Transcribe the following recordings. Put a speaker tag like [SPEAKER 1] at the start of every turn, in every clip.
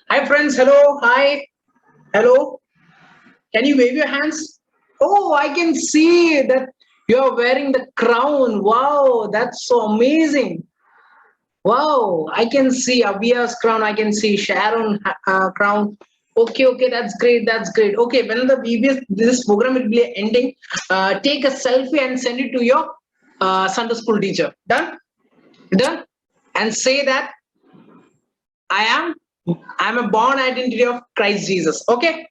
[SPEAKER 1] Hi, friends. Hello. Hi. Hello. Can you wave your hands? Oh, I can see that you are wearing the crown. Wow, that's so amazing. Wow, I can see Avia's crown. I can see Sharon crown. Okay, okay, that's great. That's great. Okay, when the VBS this program will be ending, take a selfie and send it to your Sunday school teacher. Done? Done? And say that I am I'm a born identity of Christ Jesus. Okay.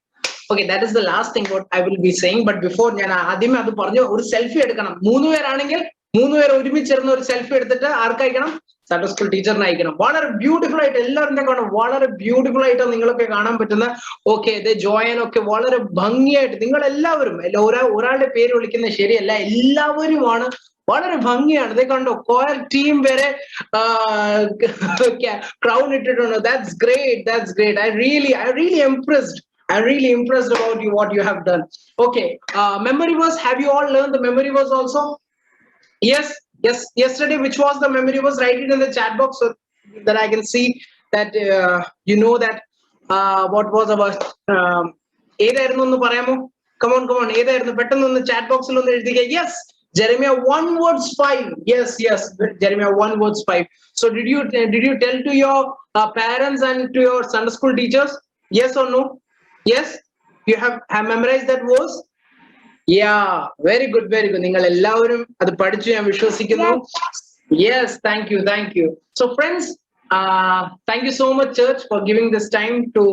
[SPEAKER 1] Okay, that is the last thing what I will be saying. But before ഞാൻ ആദ്യമേ അത് പറഞ്ഞു ഒരു selfie എടുക്കണം. മൂന്ന് പേരാണെങ്കിൽ മൂന്ന് പേർ ഒരുമിച്ചിരുന്ന് ഒരു സെൽഫി എടുത്തിട്ട് ആർക്കയക്കണം? സൺഡേ സ്കൂൾ ടീച്ചറിന് അയക്കണം. വളരെ ബ്യൂട്ടിഫുൾ ആയിട്ട് എല്ലാവരും കാണാം. വളരെ ബ്യൂട്ടിഫുൾ ആയിട്ട് നിങ്ങളൊക്കെ കാണാൻ പറ്റുന്ന ഓക്കെ ഇത് ജോയൻ ഒക്കെ വളരെ ഭംഗിയായിട്ട് നിങ്ങൾ എല്ലാവരും ഒരാളുടെ പേര് വിളിക്കുന്നത് ശരിയല്ല, എല്ലാവരുമാണ് വളരെ ഭംഗിയാണ്. ഇത് കണ്ടോ കോയർ ടീം വരെ ക്രൗൺ ഇട്ടിട്ടുണ്ട്. That's great. That's great. I really impressed. I'm really impressed about you, what you have done. Okay, memory verse. Have you all learned the memory verse also? Yes, yes. Yesterday, which was the memory verse? Write it in the chat box so that I can see that you know that what was our ഏതായിരുന്നു ഒന്ന് പറയാമോ? Come on, come on. ഏതായിരുന്നു പെട്ടെന്ന് ഒന്ന് chat box ൽ ഒന്ന് എഴുതിക്കുക. Yes, Jeremiah 1 verse 5. Yes, yes. Jeremiah 1 verse 5. So did you tell to your parents and to your Sunday school teachers? Yes or no? Yes, you have memorized that verse. Yeah, very good, very good. നിങ്ങൾ എല്ലാവരും അത് പഠിച്ചു ഞാൻ വിശ്വസിക്കുന്നു. Yes, thank you, thank you. So friends, thank you so much church for giving this time to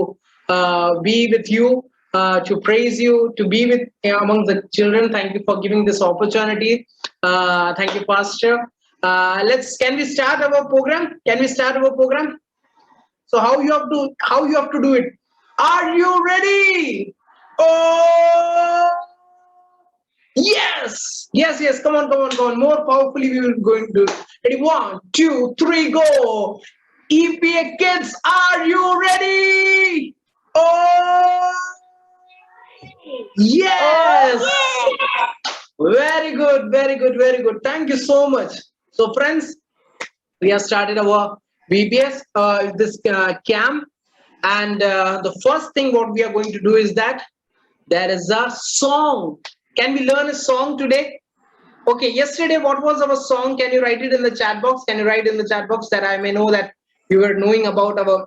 [SPEAKER 1] be with you, to praise you, to be with among the children. Thank you for giving this opportunity. Thank you, Pastor. Can we start our program? Can we start our program? So how you have to do it? Are you ready? Oh yes, yes, yes. Come on, come on, come on. More powerfully, we will going to do it. Ready? 1, 2, 3, go. EPA kids, are you ready? Oh yes. Very good, very good, very good. Thank you so much. So, friends, we have started our VBS this camp, and the first thing what we are going to do is that there is a song. Can we learn a song today? Okay, yesterday what was our song? Can you write it in the chat box? Can you write in the chat box that I may know that you were knowing about our.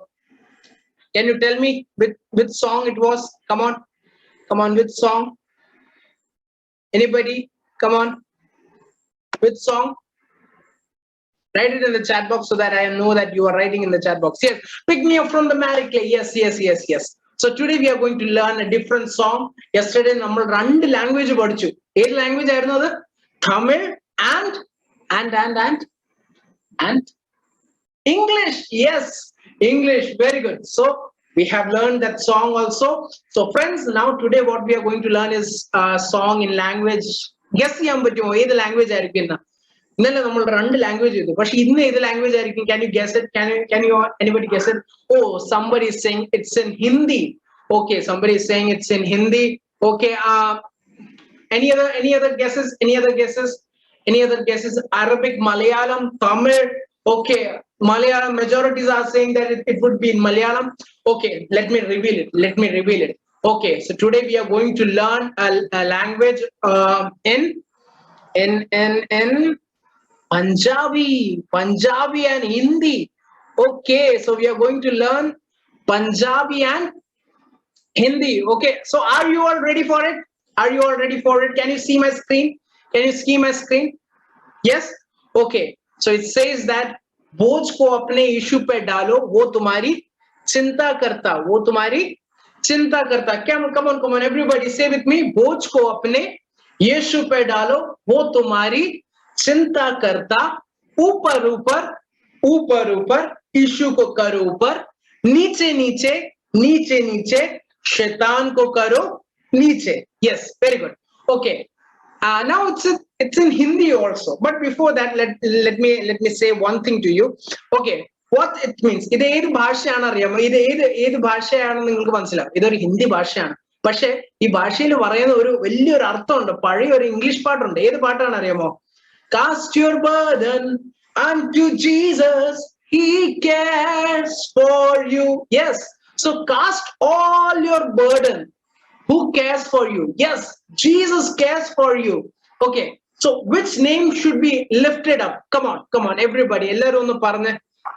[SPEAKER 1] Can you tell me which song it was? Come on, which song? Anybody? Come on, which song? Write it in the chat box so that I know that you are writing in the chat box. Yes, pick me up from the Mary Clay. Yes, yes, yes, yes. So today we are going to learn a different song. Yesterday നമ്മൾ രണ്ട് language പഠിച്ചു. ഏത് language ആയിരുന്നു അത്? Tamil and English. Yes, English. Very good. So we have learned that song also. So friends, now today what we are going to learn is a song in language. Guess ചെയ്യാൻ പറ്റുമോ ഏത് language ആയിരിക്കും? ഇന്നലെ നമ്മൾ രണ്ട് language ചെയ്തു, പക്ഷെ ഇന്ന് ഏത് ലാംഗ്വേജ് ആയിരിക്കും? Can you guess it? Can you anybody guess it? Oh, somebody is saying it's in Hindi. Okay, somebody is saying it's in Hindi. Okay, any other guesses? Any other guesses? Arabic, Malayalam, Tamil. Okay, Malayalam majorities are saying that it would be in Malayalam. Okay, let me reveal it. Okay, so today we are going to learn a language in Punjabi and Hindi. Okay, so we are going to learn Punjabi and Hindi. Okay, so are you all ready for it? Are you all ready for it? Can you see my screen? Can you see my screen? Yes. Okay, so it says that बोझ को अपने यीशु पे डालो, वो तुम्हारी चिंता करता, वो तुम्हारी चिंता करता. Come on, everybody say with me. बोझ को अपने यीशु पे डालो, वो तुम्हारी चिंता करता. ऊपर ऊपर ऊपर ऊपर यीशु को करो ऊपर, नीचे नीचे नीचे नीचे शैतान को करो नीचे. Yes, very good. Okay, now it's in Hindi also, but before that let me say one thing to you. Okay, what it means. ഇത് ഏത് ഭാഷയാണ് അറിയാമോ? ഇത് ഏത് ഭാഷയാണെന്ന് നിങ്ങൾക്ക് മനസ്സിലാവും. ഇതൊരു ഹിന്ദി ഭാഷയാണ്. പക്ഷെ ഈ ഭാഷയിൽ പറയുന്ന ഒരു വലിയൊരു അർത്ഥമുണ്ട്. പഴയ ഒരു ഇംഗ്ലീഷ് പാട്ടുണ്ട്. ഏത് പാട്ടാണ് അറിയാമോ? Cast your burden unto Jesus, he cares for you. Yes. So cast all your burden. Who cares for you? Yes, Jesus cares for you. Okay, so which name should be lifted up? Come on everybody, എല്ലാവരും ഒന്ന് പറഞ്ഞ്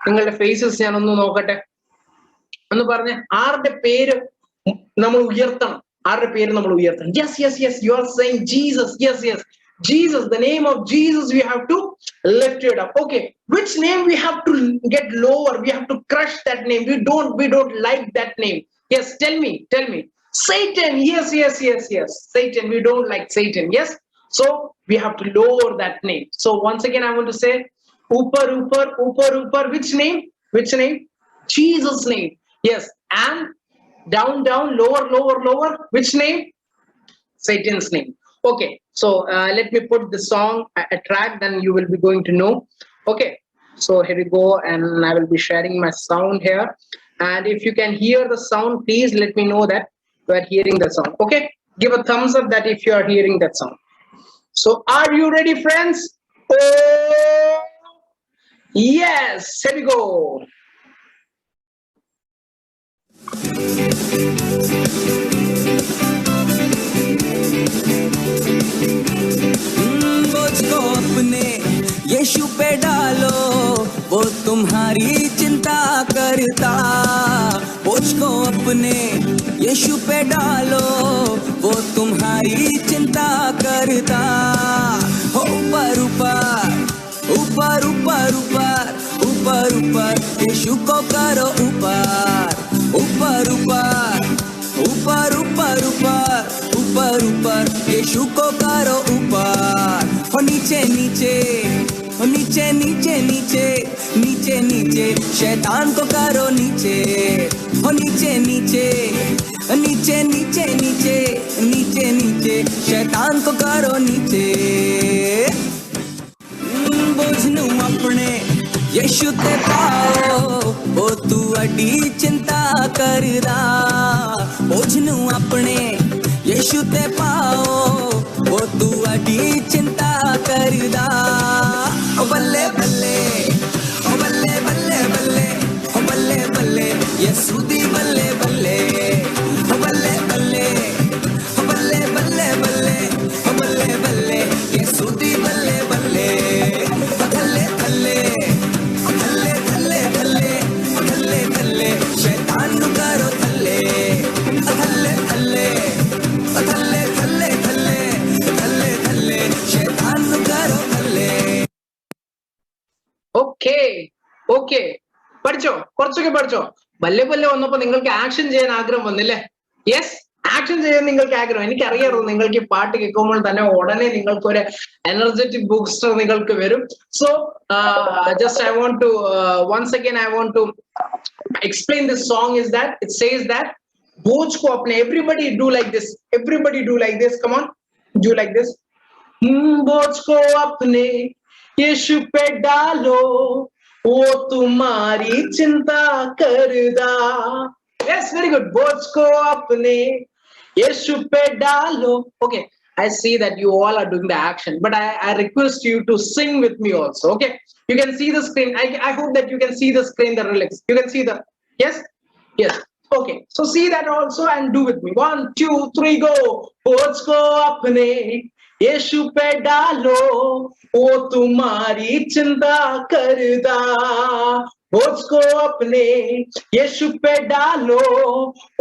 [SPEAKER 1] നിങ്ങളുടെ faces ഞാൻ ഒന്ന് നോക്കട്ടെ. ഒന്ന് പറഞ്ഞ് ആരുടെ പേര് നമ്മൾ ഉയർത്തണം? ആരുടെ പേര് നമ്മൾ ഉയർത്തണം? Yes, yes, yes, you are saying Jesus. Yes, yes, Jesus, the name of Jesus, we have to lift it up. Okay, which name we have to get lower? We have to crush that name. We don't like that name. Yes, tell me. Satan. Yes, yes, yes, yes, Satan. We don't like Satan. Yes, so we have to lower that name. So once again I want to say, upar upar upar upar, which name? Jesus name. Yes, and down down, lower lower lower, which name? Satan's name. Okay, so let me put the song a track, then you will be going to know. Okay, so here we go, and I will be sharing my sound here, and if you can hear the sound, please let me know that you are hearing the sound. Okay, give a thumbs up that if you are hearing that sound. So are you ready, friends? Oh yes, here we go.
[SPEAKER 2] मुझको अपने यीशु पे डालो, वो तुम्हारी चिंता करता। मुझको अपने यीशु पे डालो, वो तुम्हारी चिंता करता। ऊपर ऊपर ऊपर ऊपर ऊपर ऊपर ऊपर यीशु को करो ऊपर। ऊपर ऊपर ऊपर ऊपर ऊपर ऊपर ऊपर यीशु को करो ऊपर। हो नीचे नीचे, हो नीचे नीचे नीचे नीचे नीचे शैतान को करो नीचे। हो नीचे नीचे नीचे नीचे नीचे नीचे नीचे शैतान को करो नीचे। बोझनू अपने यीशु ते पाओ, वो तू अड्डी चिंता करदा। बोझनू अपने यीशु ते पाओ, वो तू अड्डी चिंता करदा। ओ बल्ले बल्ले, ओ बल्ले बल्ले बल्ले, ओ बल्ले बल्ले यीशु दी बल्ले बल्ले। ओ बल्ले बल्ले, ओ बल्ले बल्ले बल्ले, ओ बल्ले बल्ले यीशु दी बल्ले बल्ले। थल्ले थल्ले थल्ले थल्ले थल्ले थल्ले थल्ले शैतान नु करो थल्ले। थल्ले थल्ले थल्ले थल्ले थल्ले थल्ले थल्ले शैतान नु करो थल्ले।
[SPEAKER 1] ഓക്കെ പഠിച്ചോ? കുറച്ചൊക്കെ പഠിച്ചോ? ബല്ലെ ബല്ലെ വന്നപ്പോ നിങ്ങൾക്ക് ആക്ഷൻ ചെയ്യാൻ ആഗ്രഹം വന്നില്ലേ? യെസ്, ആക്ഷൻ ചെയ്യാൻ നിങ്ങൾക്ക് ആഗ്രഹം. എനിക്കറിയാമായിരുന്നു നിങ്ങൾക്ക് ഈ പാട്ട് കേൾക്കുമ്പോൾ തന്നെ ഉടനെ നിങ്ങൾക്ക് ഒരു എനർജറ്റിക് ബൂസ്റ്റർ നിങ്ങൾക്ക് വരും. So just I want to once again I want to explain this song is that it says that बोझ को अपने, everybody do like this, come on, do like this. बोझ को अपने यीशु पे डालो, वो तुम्हारी चिंता करदा. Yes, very good. बोझ को अपने यीशु पे डालो. Okay, I see that you all are doing the action, but I request you to sing with me also. Okay, you can see the screen. I hope that you can see the screen, the lyrics. You can see the, yes. Okay, so see that also and do with me. 1 2 3 go. बोझ को अपने यीशु पे डालो, वो तुम्हारी चिंता करदा. बोझ को अपने यीशु पे डालो,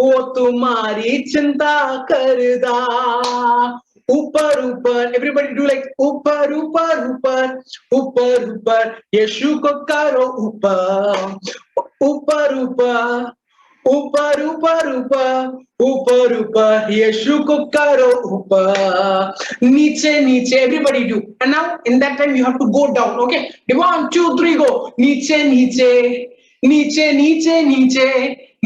[SPEAKER 1] वो तुम्हारी चिंता करदा. ऊपर ऊपर, everybody do like ऊपर ऊपर ऊपर ऊपर ऊपर यीशु को करो ऊपर. ऊपर ऊपर ऊपर ऊपर ऊपर ऊपर ऊपर यीशु को करो ऊपर. नीचे नीचे, everybody do, and now in that time you have to go down. Okay, 1 2 3 go. नीचे नीचे नीचे नीचे नीचे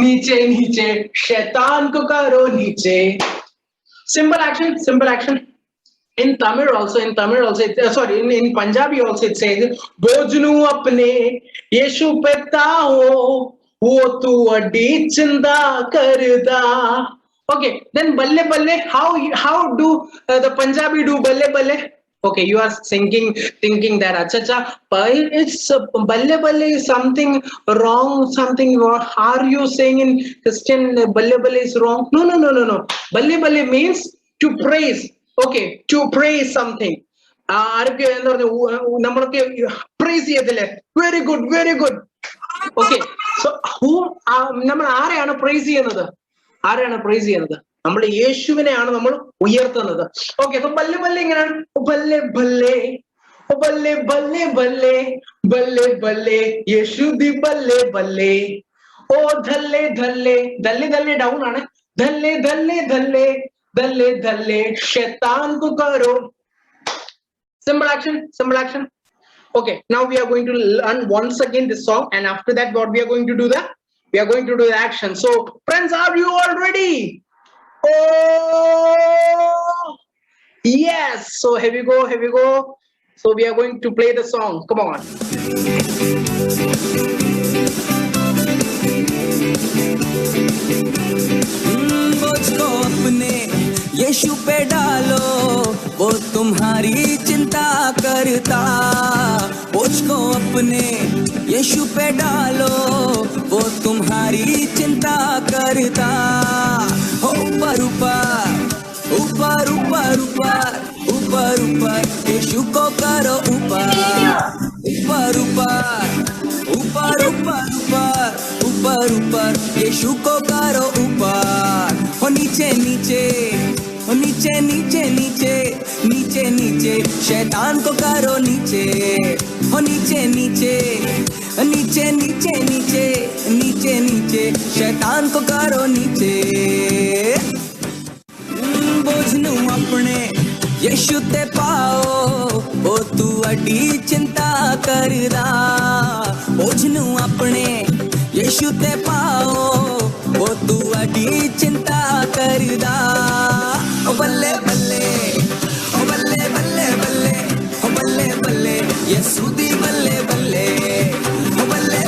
[SPEAKER 1] नीचे नीचे शैतान को करो नीचे. Simple action. In Tamil also, sorry, in Punjabi also it says bojnu apne yeshu pe taao, wo tu adi chinta karda. Okay, then balle balle, how do the Punjabi do balle balle? Okay, you are thinking that acha, it's balle balle is something wrong, something wrong. Are you saying in Christian balle balle is wrong? No. Balle balle means to praise. Okay, to praise something. ആരൊക്കെ എന്താ പറഞ്ഞ നമ്മളൊക്കെ praise ചെയ്യത്തില്ലേ? Very good. Okay, so who നമ്മൾ ആരെയാണ് praise ചെയ്യുന്നത്? ആരെയാണ് praise ചെയ്യുന്നത്? നമ്മൾ യേശുവിനെയാണ് നമ്മൾ ഉയർത്തുന്നത്. ഓക്കെ, അപ്പൊ ബല്ലെ ബല്ലെ ഇങ്ങനെയാണ് ബല്ലെ ബല്ലെ ബല്ലെ ബല്ലെ ബല്ലെ ബല്ലെ ബല്ലെ യേശു ദി ബല്ലെ ബല്ലെ ഓ ധല്ലെ ധല്ലെ ധല്ലെ ധല്ലെ ഡൗൺ ആണ് ധല്ലെ ധല്ലെ ധല്ലെ ധല്ലെ ധല്ലെ ശൈത്താൻ കോ കരോ. Simple action. Okay, now we are going to learn once again this song, and after that what we are going to do the action. So friends, are you all ready? Oh yes, so here we go. So we are going to play the song. Come on.
[SPEAKER 2] मुझको अपने यीशु पे डालो, वो तुम्हारी चिंता करता। मुझको अपने यीशु पे डालो, वो तुम्हारी चिंता करता। ऊपर यीशु को करो ऊपर यीशु को करो ऊपर। हो नीचे शैतान को करो नीचे। हो नीचे शैतान को करो नीचे। बोझनू अपने यीशु ते पाओ, ओ तू अड्डी चिंता करदा। बोझनू अपने यीशु ते पाओ, ओ तू अड्डी चिंता करदा। ओ बल्ले बल्ले यीशु दी बल्ले बल्ले। ओ बल्ले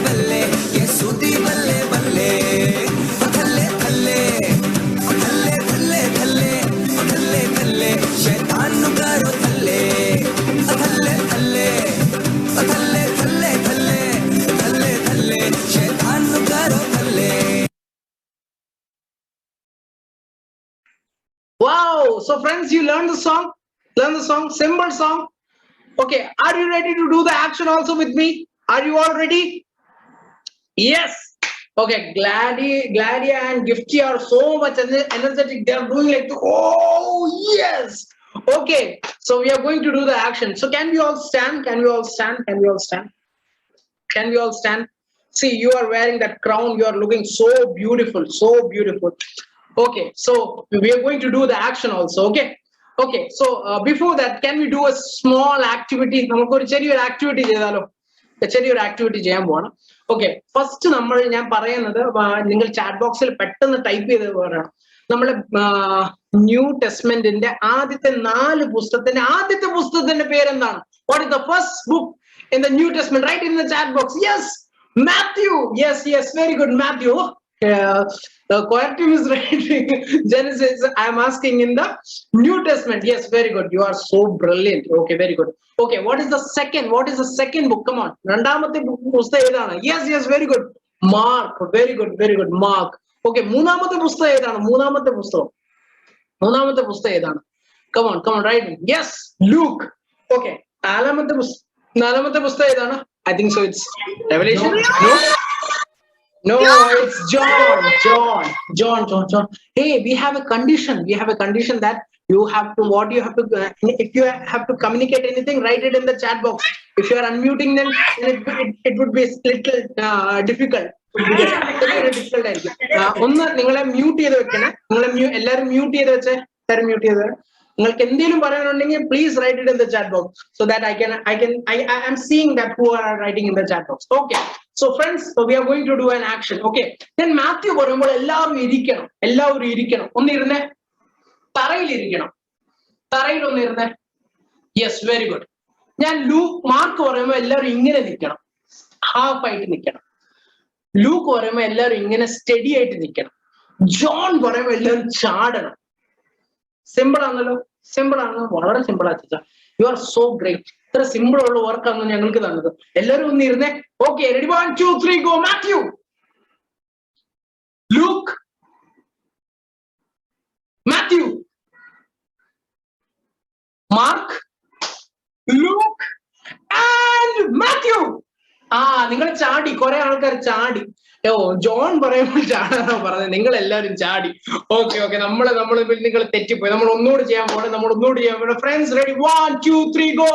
[SPEAKER 2] बल्ले यीशु दी बल्ले बल्ले। थल्ले शैतान नु करो थल्ले शैतान नु करो थल्ले।
[SPEAKER 1] Wow, so friends, you learned the song, simple song. Okay, are you ready to do the action also with me? Are you all ready? Yes. Okay, Gladia and Gifty are so much energetic. They are doing like, oh yes. Okay, so we are going to do the action. So can we all stand? See, you are wearing that crown. You are looking so beautiful. Okay, so we are going to do the action also. Okay, so before that, can we do a small activity? നമുക്കൊരു ചെറിയൊരു activity ചെയ്താലോ? ചെറിയൊരു activity ചെയ്യാൻ പോകണം. Okay, first ഞാൻ പറയുന്നത് നിങ്ങൾ chat ബോക്സിൽ പെട്ടെന്ന് ടൈപ്പ് ചെയ്ത് പറയണം. നമ്മളെ ന്യൂ ടെസ്റ്റ്മെന്റിന്റെ ആദ്യത്തെ 4 പുസ്തകത്തിന്റെ പുസ്തകത്തിന്റെ പേരെന്താണ്? What is the first book in the New Testament? Right in the chat box. Yes, Matthew. Yes, very good, Matthew. The choir team is writing Genesis. I am asking in the New Testament. Yes, very good. You are so brilliant. Okay, very good. Okay, what is the second book? Come on. രണ്ടാമത്തെ പുസ്തകം ഏതാണ്? Yes, very good. Mark. Very good. Mark. Okay, മൂന്നാമത്തെ പുസ്തകം ഏതാണ്? മൂന്നാമത്തെ പുസ്തകം ഏതാണ്? Come on, right? Yes, Luke. Okay, നാലാമത്തെ പുസ്തകം ഏതാണ്? I think so it's Revelation. No, it's John. Hey, we have a condition that you have to, if you have to communicate anything, write it in the chat box. If you are unmuting them, it would be a little difficult. ഒന്ന് നിങ്ങളെ mute ചെയ്ത് വെക്കണേ. എല്ലാവരും mute ചെയ്ത് വെച്ചേ. നിങ്ങൾക്ക് എന്തെങ്കിലും പറയാനുണ്ടെങ്കിൽ please write it in the chat box so that I am seeing that who are writing in the chat box. Okay, so friends, so we are going to do an action. Okay, then Matthew പറയുമ്പോൾ എല്ലാവരും ഇരിക്കണം. ഒന്നിരുന്നേ, തറയിൽ ഒന്നിരുന്നേ. Yes, very good. ഞാൻ Mark പറയുമ്പോൾ എല്ലാവരും ഇങ്ങനെ നിൽക്കണം, ഹാഫ് ആയിട്ട് നിൽക്കണം. ലൂക്ക് പറയുമ്പോൾ എല്ലാവരും ഇങ്ങനെ സ്റ്റഡി ആയിട്ട് നിൽക്കണം. ജോൺ പറയുമ്പോൾ എല്ലാവരും ചാടണം. സിമ്പിൾ ആണല്ലോ, സിമ്പിൾ ആണ്, വളരെ സിമ്പിൾ ആച്ച. You are so great. ഇത്ര സിമ്പിൾ ഉള്ള വർക്കാണ് ഞങ്ങൾക്ക് തന്നത്. എല്ലാവരും ഒന്ന് ഇരുന്നേ. Okay, ready, 1 2 3 go. Matthew, Luke, Matthew, Mark, Luke and Matthew. നിങ്ങൾ ചാടി, കുറെ ആൾക്കാർ ചാടി. ജോൺ പറയുമ്പോൾ ചാടാനോ പറഞ്ഞത്, നിങ്ങൾ എല്ലാവരും ചാടി. ഓക്കെ, നമ്മൾ നിങ്ങൾ തെറ്റിപ്പോയി. നമ്മൾ ഒന്നുകൂടി ചെയ്യാൻ പോകണം. Friends ready, 1 2 3 go.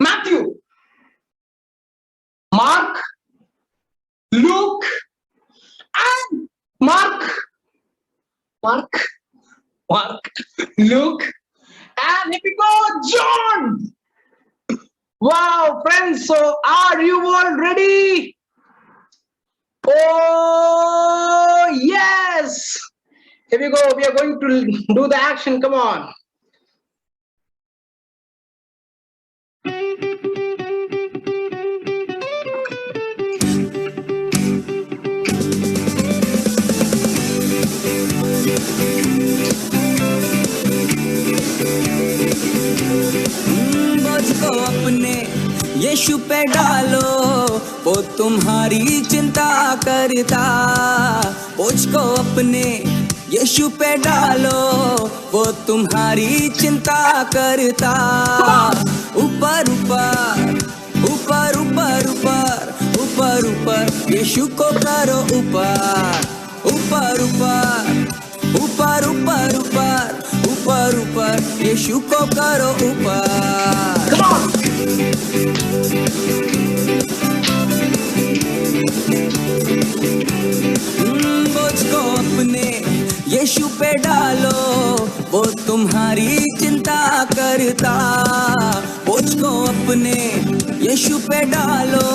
[SPEAKER 1] Matthew, Mark, Luke and Mark, Luke and here we go, John. Wow, friends, so are you all ready? Oh yes, here we go. We are going to do the action. Come on.
[SPEAKER 2] अपने यीशु पे डालो, वो तुम्हारी चिंता करता। बोझ को अपने यीशु पे डालो, वो तुम्हारी चिंता करता। ऊपर ऊपर ऊपर ऊपर ऊपर ऊपर ऊपर यीशु को करो ऊपर। ऊपर ऊपर ऊपर ऊपर ऊपर ऊपर ऊपर यीशु को करो ऊपर। बोझ को अपने यीशु पे डालो, वो तुम्हारी चिंता करता। बोझ को अपने यीशु पे डालो,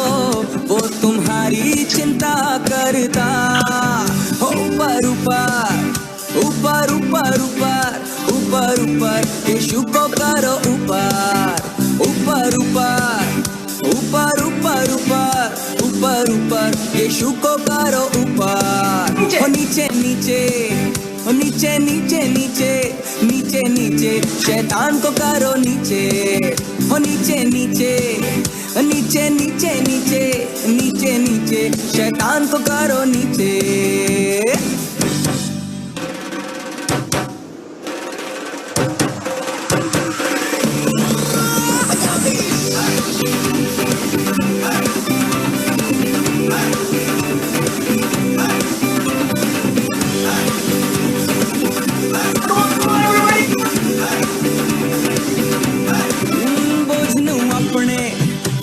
[SPEAKER 2] वो तुम्हारी चिंता करता। ऊपर ऊपर ऊपर ऊपर ऊपर ऊपर ऊपर यीशु को करो ऊपर। ऊपर ऊपर ऊपर ऊपर ऊपर ऊपर ऊपर यीशु को करो ऊपर। नीचे नीचे नीचे नीचे नीचे नीचे नीचे शैतान को करो नीचे। नीचे नीचे नीचे नीचे नीचे नीचे नीचे शैतान को करो नीचे।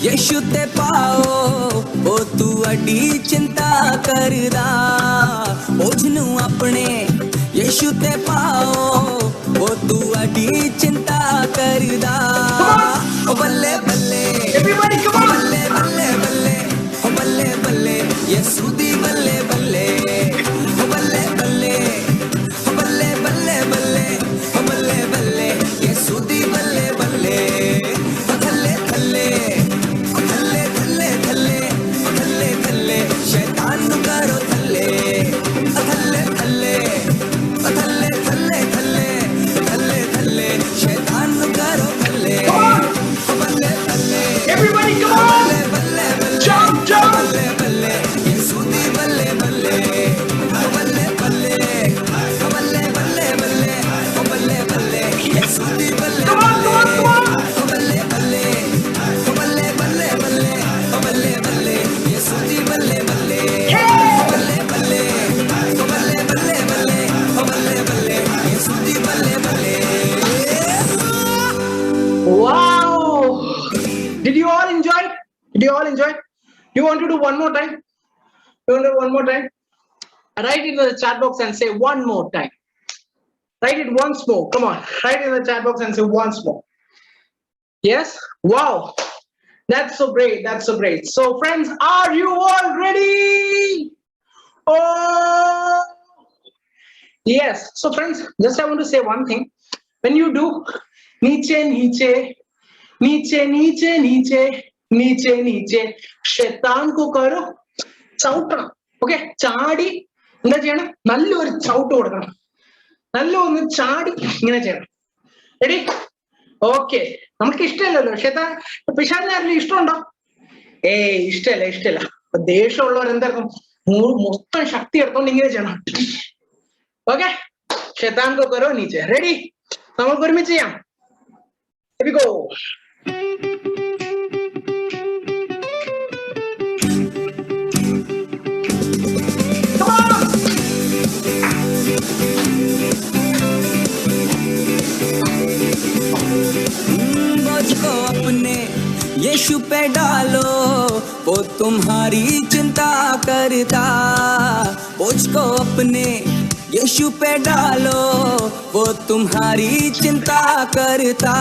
[SPEAKER 2] यीशु ते पाओ, ओ तू अड्डी चिंता करदा। बोझ नू अपने यीशु ते पाओ, ओ तू अड्डी चिंता करदा। ओ बल्ले बल्ले बल्ले बल्ले बल्ले, ओ बल्ले बल्ले यीशु दी बल्ले बल्ले। ओ बल्ले बल्ले बल्ले बल्ले बल्ले, ओ बल्ले बल्ले यीशु दी बल्ले बल्ले। थल्ले थल्ले शैतान नु करो थल्ले। थल्ले थल्ले थल्ले थल्ले थल्ले थल्ले थल्ले शैतान नु करो थल्ले। बल्ले बल्ले
[SPEAKER 1] Everybody come on.
[SPEAKER 2] बल्ले बल्ले
[SPEAKER 1] Jump, jump.
[SPEAKER 2] बल्ले बल्ले यीशु दी बल्ले बल्ले। बल्ले बल्ले बल्ले बल्ले बल्ले बल्ले बल्ले यीशु दी बल्ले बल्ले। बल्ले बल्ले बल्ले बल्ले बल्ले बल्ले बल्ले यीशु दी बल्ले बल्ले। बल्ले बल्ले बल्ले बल्ले बल्ले बल्ले बल्ले यीशु दी बल्ले बल्ले।
[SPEAKER 1] Wow! Did you all enjoy? Did you all enjoy? Do you want to do one more time? You want to do one more time? Write it in the chat box and say one more time. Write it once more. Come on. Write it in the chat box and say once more. Yes? Wow. That's so great. That's so great. So friends, are you all ready? Oh, yes. So friends, just I want to say one thing. When you do niche niche niche niche niche niche niche shaitan ko karo chautanam. Okay, chadi എന്താ ചെയ്യണം? നല്ലൊരു ചവിട്ട് കൊടുക്കണം. നല്ല ഒന്ന് ചാടി ഇങ്ങനെ ചെയ്യണം. Ready? Okay. നമുക്ക് ഇഷ്ടമല്ലല്ലോ ഷെതാൻ. പിശാചിനെ ആരെങ്കിലും ഇഷ്ടമുണ്ടോ? ഇഷ്ടമല്ല. ദേഷ്യമുള്ളവർ എന്താക്കും, മൊത്തം ശക്തി എടുത്തോണ്ട് ഇങ്ങനെ ചെയ്യണം. ഓക്കെ, ഷെതാൻ കോ കരോ നീച്ചെ. റെഡി? നമുക്ക് ഒരുമിച്ച് ചെയ്യാം. Here we go. Come on.
[SPEAKER 2] बोझ को अपने यीशु पे डालो, वो तुम्हारी चिंता करता। बोझ को अपने यीशु पे डालो, वो तुम्हारी चिंता करता।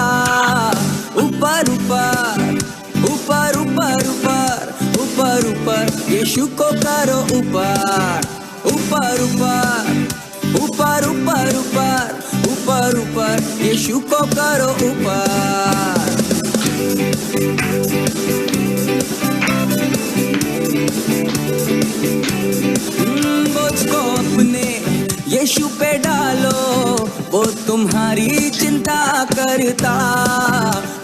[SPEAKER 2] ऊपर ऊपर ऊपर ऊपर ऊपर ऊपर ऊपर यीशु को करो ऊपर। ऊपर ऊपर ऊपर ऊपर ऊपर ऊपर ऊपर यीशु को करो ऊपर। बोझ को अपने यीशु पे डालो, वो तुम्हारी चिंता करता।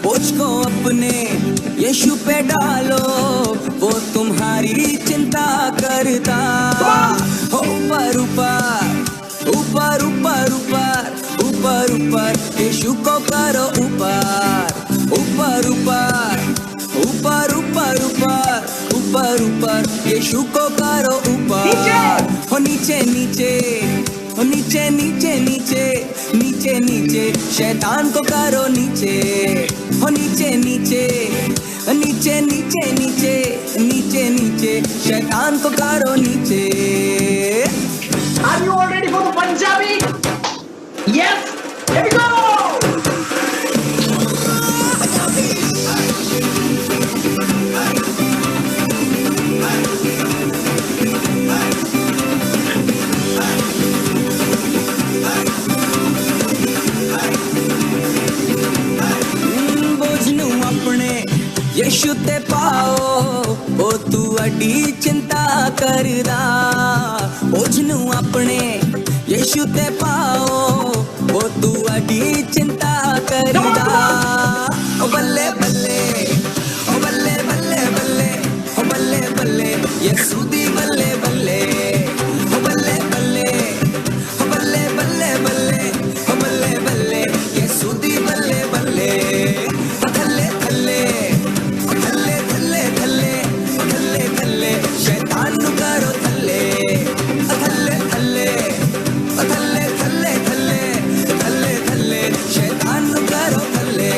[SPEAKER 2] बोझ को अपने यीशु पे डालो, वो तुम्हारी चिंता करता। ऊपर ऊपर ऊपर ऊपर ऊपर ऊपर ऊपर यीशु को करो ऊपर। ऊपर ऊपर ऊपर ऊपर ऊपर ऊपर ऊपर यीशु को करो ऊपर। हो नीचे नीचे, हो नीचे नीचे नीचे नीचे नीचे शैतान को करो नीचे। हो नीचे नीचे नीचे नीचे नीचे नीचे नीचे शैतान को करो नीचे।
[SPEAKER 1] Are you all ready for the Punjabi? Yes. Here we go.
[SPEAKER 2] बोझ नू अपने यीशु ते पाओ, ओ तू अड्डी चिंता करदा। बोझ नू अपने यीशु ते पाओ, ओ तू अड्डी चिंता करदा। ओ बल्ले बल्ले, ओ बल्ले बल्ले बल्ले, ओ बल्ले बल्ले यीशु दी बल्ले बल्ले। ओ बल्ले बल्ले, ओ बल्ले बल्ले बल्ले, ओ बल्ले बल्ले यीशु दी बल्ले बल्ले। थल्ले थल्ले थल्ले थल्ले थल्ले थल्ले थल्ले शैतान नु करो थल्ले। थल्ले थल्ले थल्ले थल्ले थल्ले थल्ले थल्ले शैतान नु करो थल्ले।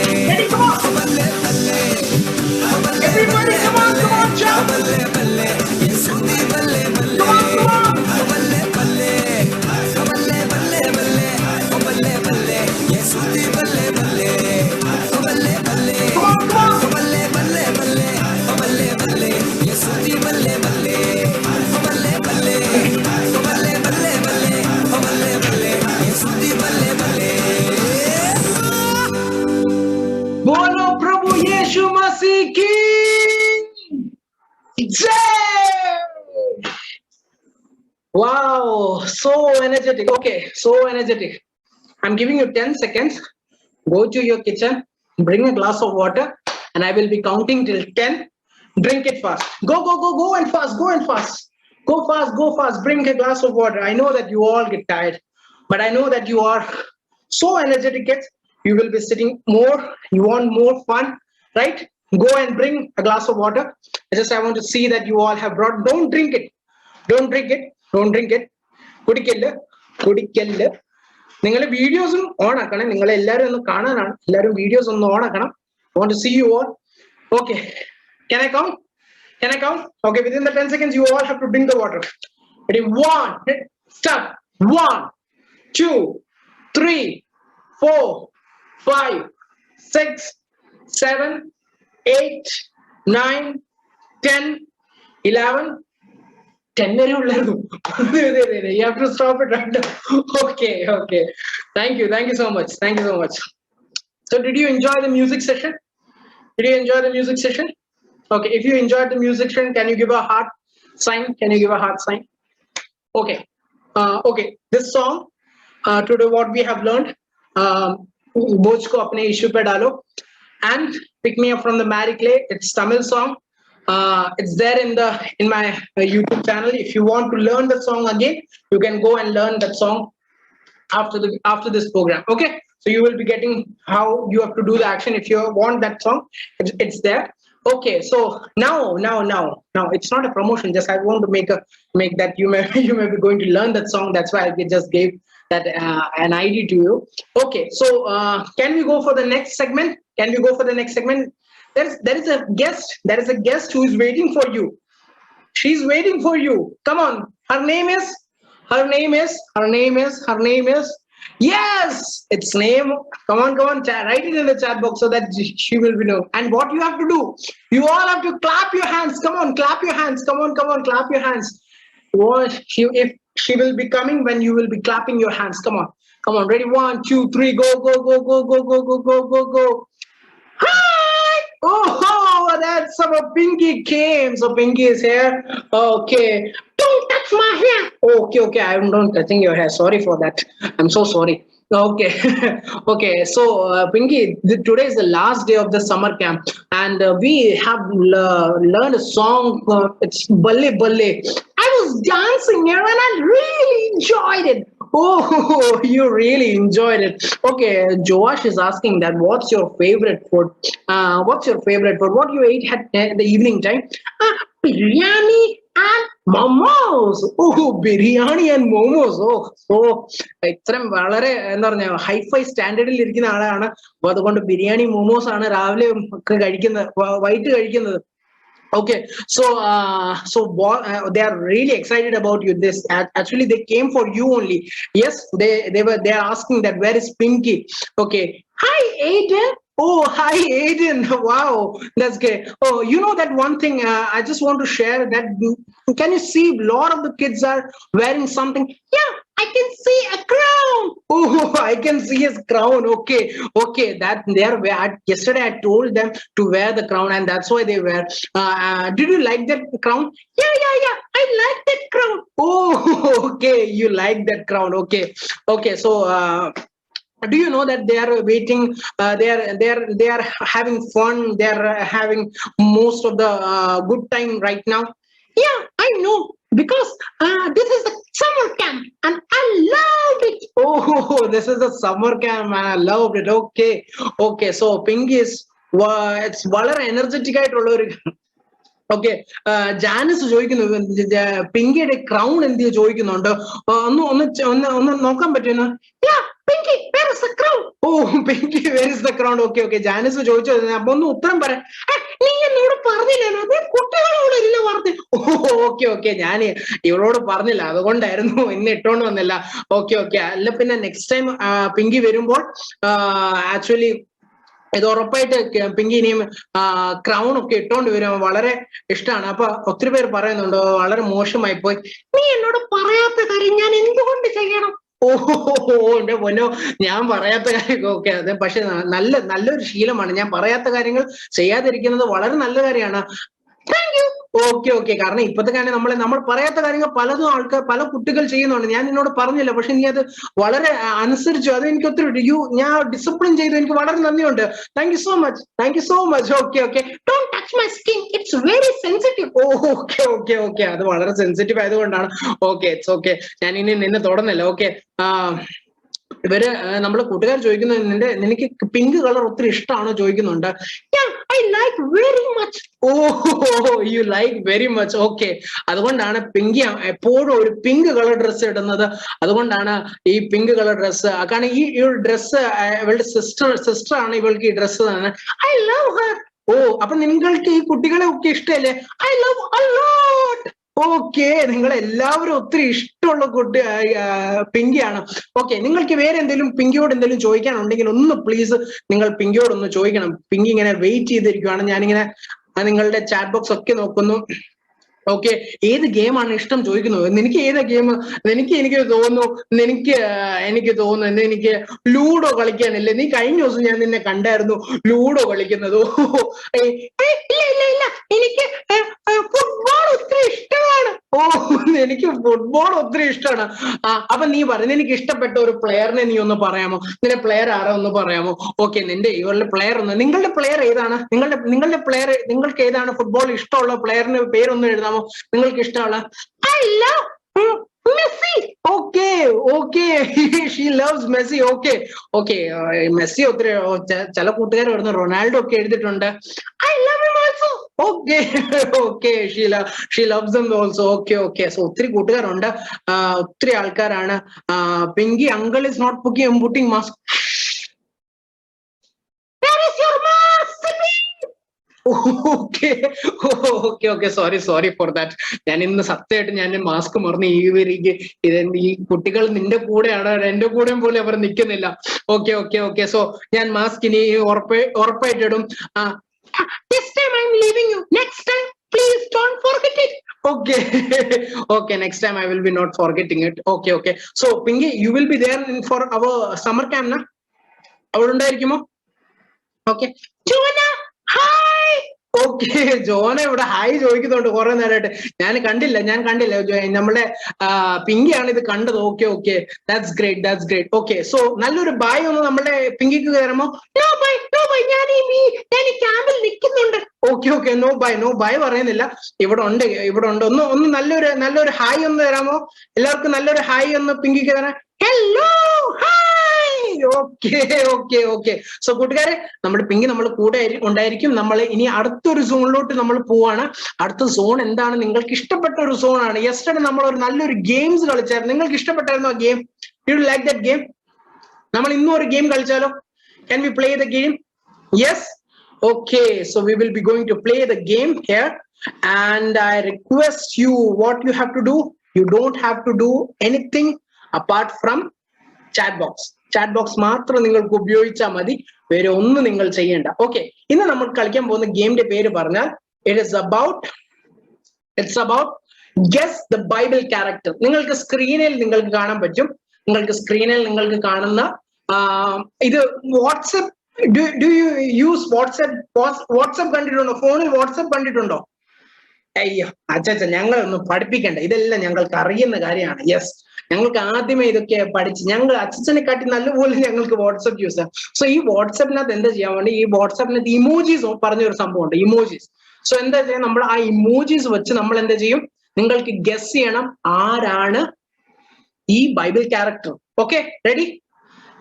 [SPEAKER 2] बल्ले बल्ले बल्ले
[SPEAKER 1] Everybody, come on, jump.
[SPEAKER 2] बल्ले बल्ले यीशु दी बल्ले बल्ले। बल्ले बल्ले बल्ले बल्ले बल्ले बल्ले बल्ले यीशु दी बल्ले बल्ले। बल्ले बल्ले बल्ले बल्ले बल्ले बल्ले बल्ले यीशु दी बल्ले बल्ले। बल्ले बल्ले बल्ले बल्ले बल्ले बल्ले बल्ले यीशु दी बल्ले बल्ले।
[SPEAKER 1] बोलो प्रभु यीशु मसीह की जय. Wow, so energetic. Okay, so energetic. I'm giving you 10 seconds. Go to your kitchen, bring a glass of water, and I will be counting till 10. Drink it fast. Go, go, go, go and fast. Go and fast. Go fast, go fast. Bring a glass of water. I know that you all get tired, but I know that you are so energetic, kids. You will be sitting more. You want more fun, right? Go and bring a glass of water. I want to see that you all have brought. Don't drink it. Don't drink it. Don't drink it. കുടിക്കല്ല് കുടിക്കല്ല്. നിങ്ങളുടെ വീഡിയോസും on ആക്കണം. നിങ്ങൾ എല്ലാവരും ഒന്ന് കാണാനാണ്. എല്ലാവരും videos ഒന്ന് on ആക്കണം. I want to see you all. Okay. Can I count? Can I count? Okay. Within the 10 seconds, you all have to drink the water. Ready? 1. Start. 1, 2, 3, 4, 5, 6, 7, 8, 9, 10, 11. 10 വരെ ഉള്ളായിരുന്നു. You have to stop it right now. Okay, okay. Thank you so much. Thank you so much. So did you enjoy the music session? Did you enjoy the music session? Okay, if you enjoyed the music session, can you give a heart sign? Can you give a heart sign? Okay. Okay, this song, today what we have learned, बोझ को अपने issue पे डालो. And Pick Me Up from the Mary Clay. It's Tamil song. It's there in my YouTube channel. If you want to learn the song again, you can go and learn that song after this program. Okay, so you will be getting how you have to do the action. If you want that song, it's there. Okay, so now it's not a promotion, just I want to make that you may you may be going to learn that song. That's why I just gave that an idea to you. Okay, so can we go for the next segment? There is a guest who is waiting for you. She's waiting for you. Come on. Her name is yes, it's name. Come on, write it in the chat box so that she will be know. And what you have to do, you all have to clap your hands. Come on, clap your hands. Come on, clap your hands. If she will be coming when you will be clapping your hands. Come on, ready? 1, 2, 3, go. Hi! Oh, that's our Pinky came. So Pinky is here. Okay. Don't touch my hair. Okay. I'm not touching your hair. Sorry for that. I'm so sorry. Okay. Okay. So Pinky, today is the last day of the summer camp, and we have learned a song. It's Balle Balle. I was dancing here and I really enjoyed it. Oh, you really enjoyed it. Okay, Joash is asking that what's your favorite food? What do you ate at the evening time? Biryani and momos. Oh, biryani and momos. Oh, so ഇത്രയും വളരെ എന്താ പറഞ്ഞ hi-fi സ്റ്റാൻഡേർഡിൽ ഇരിക്കുന്ന ആളാണ്. അപ്പൊ അതുകൊണ്ട് ബിരിയാണി മോമോസ് ആണ് രാവിലെ ഒക്കെ കഴിക്കുന്നത്, വൈകിട്ട് കഴിക്കുന്നത്. Okay, so they are really excited about you. This actually they came for you only. Yes, they are asking that where is Pinky? Okay, hi Aiden. Oh, hi Aiden. Wow, that's great. Oh, you know that one thing I just want to share that can you see a lot of the kids are wearing something? Yeah, I can see a crown. Oh, I can see his crown. Okay, that they are yesterday I told them to wear the crown and that's why they wear. Did you like that crown? Yeah, I like that crown. Oh, okay, you like that crown. Okay, so do you know that they are waiting? They are having fun. They are having most of the good time right now. Yeah, I know because this is the summer camp and I loved it. Oh, this is the summer camp and I loved it. Okay. So Pinky is it's വളരെ energetic ആയിട്ടുള്ള ഒരു. Okay, Janis ചോദിക്കുന്നു പിങ്കിയുടെ crown എന്ത് ചോദിക്കുന്നുണ്ട്. ഒന്ന് നോക്കാൻ പറ്റുന്ന. Pinky, where is the crown? Oh, Pinky, where is the crown? Okay. Janis ചോദിച്ചു. അപ്പൊ ഒന്ന് ഉത്തരം പറയാം. നീ എന്നോട് പറഞ്ഞില്ല, കുട്ടികളോട് ഇല്ല പറഞ്ഞു. ഓക്കെ, ഞാൻ ഇവളോട് പറഞ്ഞില്ല, അതുകൊണ്ടായിരുന്നു ഇന്ന് ഇട്ടോണ്ട് വന്നില്ല. ഓക്കെ. അല്ല പിന്നെ നെക്സ്റ്റ് ടൈം പിങ്കി വരുമ്പോൾ ആക്ച്വലി ഇത് ഉറപ്പായിട്ട് പിങ്കി ഇനിയും ക്രൗൺ ഒക്കെ ഇട്ടോണ്ട് വരും. വളരെ ഇഷ്ടമാണ്. അപ്പൊ ഒത്തിരി പേര് പറയുന്നുണ്ട് വളരെ മോശമായി പോയി, നീ എന്നോട് പറയാത്ത കാര്യം ഞാൻ എന്തുകൊണ്ട് ചെയ്യണം? എന്റെ പൊന്നോ, ഞാൻ പറയാത്ത കാര്യം ഓക്കെ, അതെ, പക്ഷെ നല്ലൊരു ശീലമാണ്. ഞാൻ പറയാത്ത കാര്യങ്ങൾ ചെയ്യാതിരിക്കുന്നത് വളരെ നല്ല കാര്യമാണ്. Thank you. ഓക്കെ, കാരണം ഇപ്പത്തെ കാര്യം നമ്മൾ പറയാത്ത കാര്യങ്ങൾ പല കുട്ടികൾ ചെയ്യുന്നുണ്ട്. ഞാൻ നിന്നോട് പറഞ്ഞില്ല, പക്ഷെ നീ അത് വളരെ അനുസരിച്ചു. അത് എനിക്ക് ഒത്തിരി ഞാൻ ഡിസിപ്ലിൻ ചെയ്തു. എനിക്ക് വളരെ നന്ദിയുണ്ട്. Thank you so much. Okay. Don't touch my skin, it's very sensitive. Okay, അത് വളരെ സെൻസിറ്റീവ് ആയതുകൊണ്ടാണ്. Okay, it's okay. ഞാൻ ഇനി നിന്നെ തൊടുന്നില്ല. ഓക്കെ, ഇവര് നമ്മളെ കൂട്ടുകാർ ചോദിക്കുന്നത് നിനക്ക് പിങ്ക് കളർ ഒത്തിരി ഇഷ്ടമാണോ ചോദിക്കുന്നുണ്ട്. I like very much. Oh, you like very much. Okay, അതുകൊണ്ടാണ് പിങ്കി എപ്പോഴും ഒരു പിങ്ക് കളർ ഡ്രസ്സ് ഇടുന്നത്. അതുകൊണ്ടാണ് ഈ പിങ്ക് കളർ ഡ്രസ്സ്. കാരണം ഈ ഡ്രസ്സ് ഇവളുടെ സിസ്റ്റർ ആണ് ഇവൾക്ക് ഈ ഡ്രസ്സ് തന്നെ. I love her. അപ്പൊ നിങ്ങൾക്ക് ഈ കുട്ടികളെ ഒക്കെ ഇഷ്ടമല്ലേ? I love a lot. Okay, നിങ്ങൾ എല്ലാവരും ഒത്തിരി ഇഷ്ടമുള്ള പിങ്കിയാണ്. ഓക്കെ, നിങ്ങൾക്ക് വേറെ എന്തെങ്കിലും പിങ്കിയോട് എന്തെങ്കിലും ചോദിക്കാനുണ്ടെങ്കിൽ ഒന്ന് പ്ലീസ് നിങ്ങൾ പിങ്കിയോട് ഒന്ന് ചോദിക്കണം. പിങ്കി ഇങ്ങനെ വെയിറ്റ് ചെയ്തിരിക്കുവാണ്. ഞാനിങ്ങനെ നിങ്ങളുടെ ചാറ്റ് ബോക്സ് ഒക്കെ നോക്കുന്നു. ഓക്കെ, ഏത് ഗെയിമാണ് ഇഷ്ടം ചോദിക്കുന്നത്? നിനക്ക് ഏതാ ഗെയിം? എനിക്ക് തോന്നുന്നു എനിക്ക് ലൂഡോ കളിക്കാനല്ലേ. നീ കഴിഞ്ഞ ദിവസം ഞാൻ നിന്നെ കണ്ടായിരുന്നു ലൂഡോ കളിക്കുന്നത്. ഇല്ല, എനിക്ക് ഫുട്ബോൾ ഒത്തിരി ഇഷ്ടമാണ്. എനിക്ക് ഫുട്ബോൾ ഒത്തിരി ഇഷ്ടമാണ്. അപ്പൊ നീ പറയുന്നത് എനിക്ക് ഇഷ്ടപ്പെട്ട ഒരു പ്ലെയറിനെ നീ ഒന്ന് പറയാമോ? നിന്റെ പ്ലെയർ ആരാ ഒന്ന് പറയാമോ? ഓക്കെ, നിന്റെ ഇവരുടെ പ്ലെയർ ഒന്ന്, നിങ്ങളുടെ പ്ലെയർ ഏതാണ്? നിങ്ങളുടെ പ്ലെയർ, നിങ്ങൾക്ക് ഏതാണ് ഫുട്ബോൾ ഇഷ്ടമുള്ള പ്ലെയറിന്റെ പേരൊന്ന് എഴുതാമോ? നിങ്ങൾക്ക് ഇഷ്ടമുള്ള? I love Messi. Okay okay, she loves Messi. Okay okay, Messi ഒത്തിരി, ചില കൂട്ടുകാർ വരുന്ന റൊണാൾഡോ ഒക്കെ എഴുതിയിട്ടുണ്ട്. I love him also. Okay okay, she loves him also. Okay okay, so ഒത്തിരി കൂട്ടുകാരുണ്ട്, ഒത്തിരി ആൾക്കാരാണ്. Pinki uncle is not putting mask. Okay okay okay, sorry for that. ഞാൻ ഇന്ന് സത്യമായിട്ട് ഞാൻ മാസ്ക് മറന്ന് ഈ കുട്ടികൾ നിന്റെ കൂടെയാണ്, എന്റെ കൂടെയും പോലും അവർ നിൽക്കുന്നില്ല. ഓക്കെ ഓക്കെ ഓക്കെ, സോ ഞാൻ മാസ്ക് ഇനി ഉറപ്പായിട്ട് ഇടും. This time I'm leaving you. Next time, please don't forget it. Okay okay, next time I will be not forgetting it. Okay, so Pinky, you will be there for our summer camp na? അവിടെ ഉണ്ടായിരിക്കുമോ? Okay, Jona hi. Okay, Jona ഇവിടെ hi ചോദിക്കുന്നുണ്ട് കുറെ നേരമായിട്ട്. ഞാൻ കണ്ടില്ല നമ്മുടെ പിങ്കിയാണ് ഇത് കണ്ടത്. Okay, that's great. Okay, so നല്ലൊരു ബായ് ഒന്ന് നമ്മുടെ പിങ്കിക്ക് കയറുമോ? നോ ബൈ, ഞാൻ ഈ ക്യാമ്പിൽ നിൽക്കുന്നുണ്ട്. ഓക്കെ, നോ ബൈ പറയുന്നില്ല. ഇവിടെ ഉണ്ട്. ഒന്ന് നല്ലൊരു ഹായ് ഒന്ന് തരാമോ? എല്ലാവർക്കും നല്ലൊരു ഹായ് ഒന്ന് പിങ്കിക്ക് തരാം. Hello hi. ഓക്കെ, സോ കൂട്ടുകാരെ, നമ്മുടെ പിങ്കി നമ്മൾ കൂടെ ഉണ്ടായിരിക്കും. നമ്മൾ ഇനി അടുത്തൊരു സോണിലോട്ട് നമ്മൾ പോവാണ്. അടുത്ത സോൺ എന്താണ്? നിങ്ങൾക്ക് ഇഷ്ടപ്പെട്ട ഒരു സോണാണ്. യെസ്റ്റർഡേ നമ്മൾ ഒരു നല്ലൊരു ഗെയിംസ് കളിച്ചായിരുന്നു. നിങ്ങൾക്ക് ഇഷ്ടപ്പെട്ടായിരുന്നു ആ game? You like that game? നമ്മൾ ഇന്നും ഒരു game കളിച്ചാലോ? Can we play the game? Yes? Okay, so we will be going to play the game here, and I request you, what you have to do, you don't have to do anything apart from chat box മാത്രം നിങ്ങൾക്ക് ഉപയോഗിച്ചാൽ മതി, വേറെ ഒന്നും നിങ്ങൾ ചെയ്യേണ്ട. Okay, ഇന്ന് നമ്മൾ കളിക്കാൻ പോകുന്ന ഗെയിമിന്റെ പേര് പറഞ്ഞാൽ it's about guess the Bible character. നിങ്ങൾക്ക് സ്ക്രീനിൽ നിങ്ങൾക്ക് കാണാൻ പറ്റും. നിങ്ങൾക്ക് കാണുന്ന ഇത് WhatsApp, do you use WhatsApp കണ്ടിട്ടുണ്ടോ? ഫോണിൽ വാട്സ്ആപ്പ് കണ്ടിട്ടുണ്ടോ? അയ്യോ അച്ഛാ, ഞങ്ങളൊന്നും പഠിപ്പിക്കണ്ട, ഇതെല്ലാം ഞങ്ങൾക്ക് അറിയുന്ന കാര്യമാണ്. യെസ്, ഞങ്ങൾക്ക് ആദ്യമേ ഇതൊക്കെ പഠിച്ച്, ഞങ്ങൾ അച്ഛനെ കാട്ടി നല്ലപോലെ ഞങ്ങൾക്ക് വാട്സ്ആപ്പ് യൂസ് ചെയ്യാം. സോ ഈ വാട്സ്ആപ്പിനകത്ത് എന്താ ചെയ്യാൻ വേണ്ടി, ഈ വാട്സ്ആപ്പിനകത്ത് ഇമോജീസ് പറഞ്ഞൊരു സംഭവം ഉണ്ട്, ഇമോജീസ്. സോ എന്താ ചെയ്യാം, നമ്മൾ ആ ഇമോജീസ് വെച്ച് നമ്മൾ എന്താ ചെയ്യും, നിങ്ങൾക്ക് ഗസ് ചെയ്യണം ആരാണ് ഈ ബൈബിൾ ക്യാരക്ടർ. Okay, ready?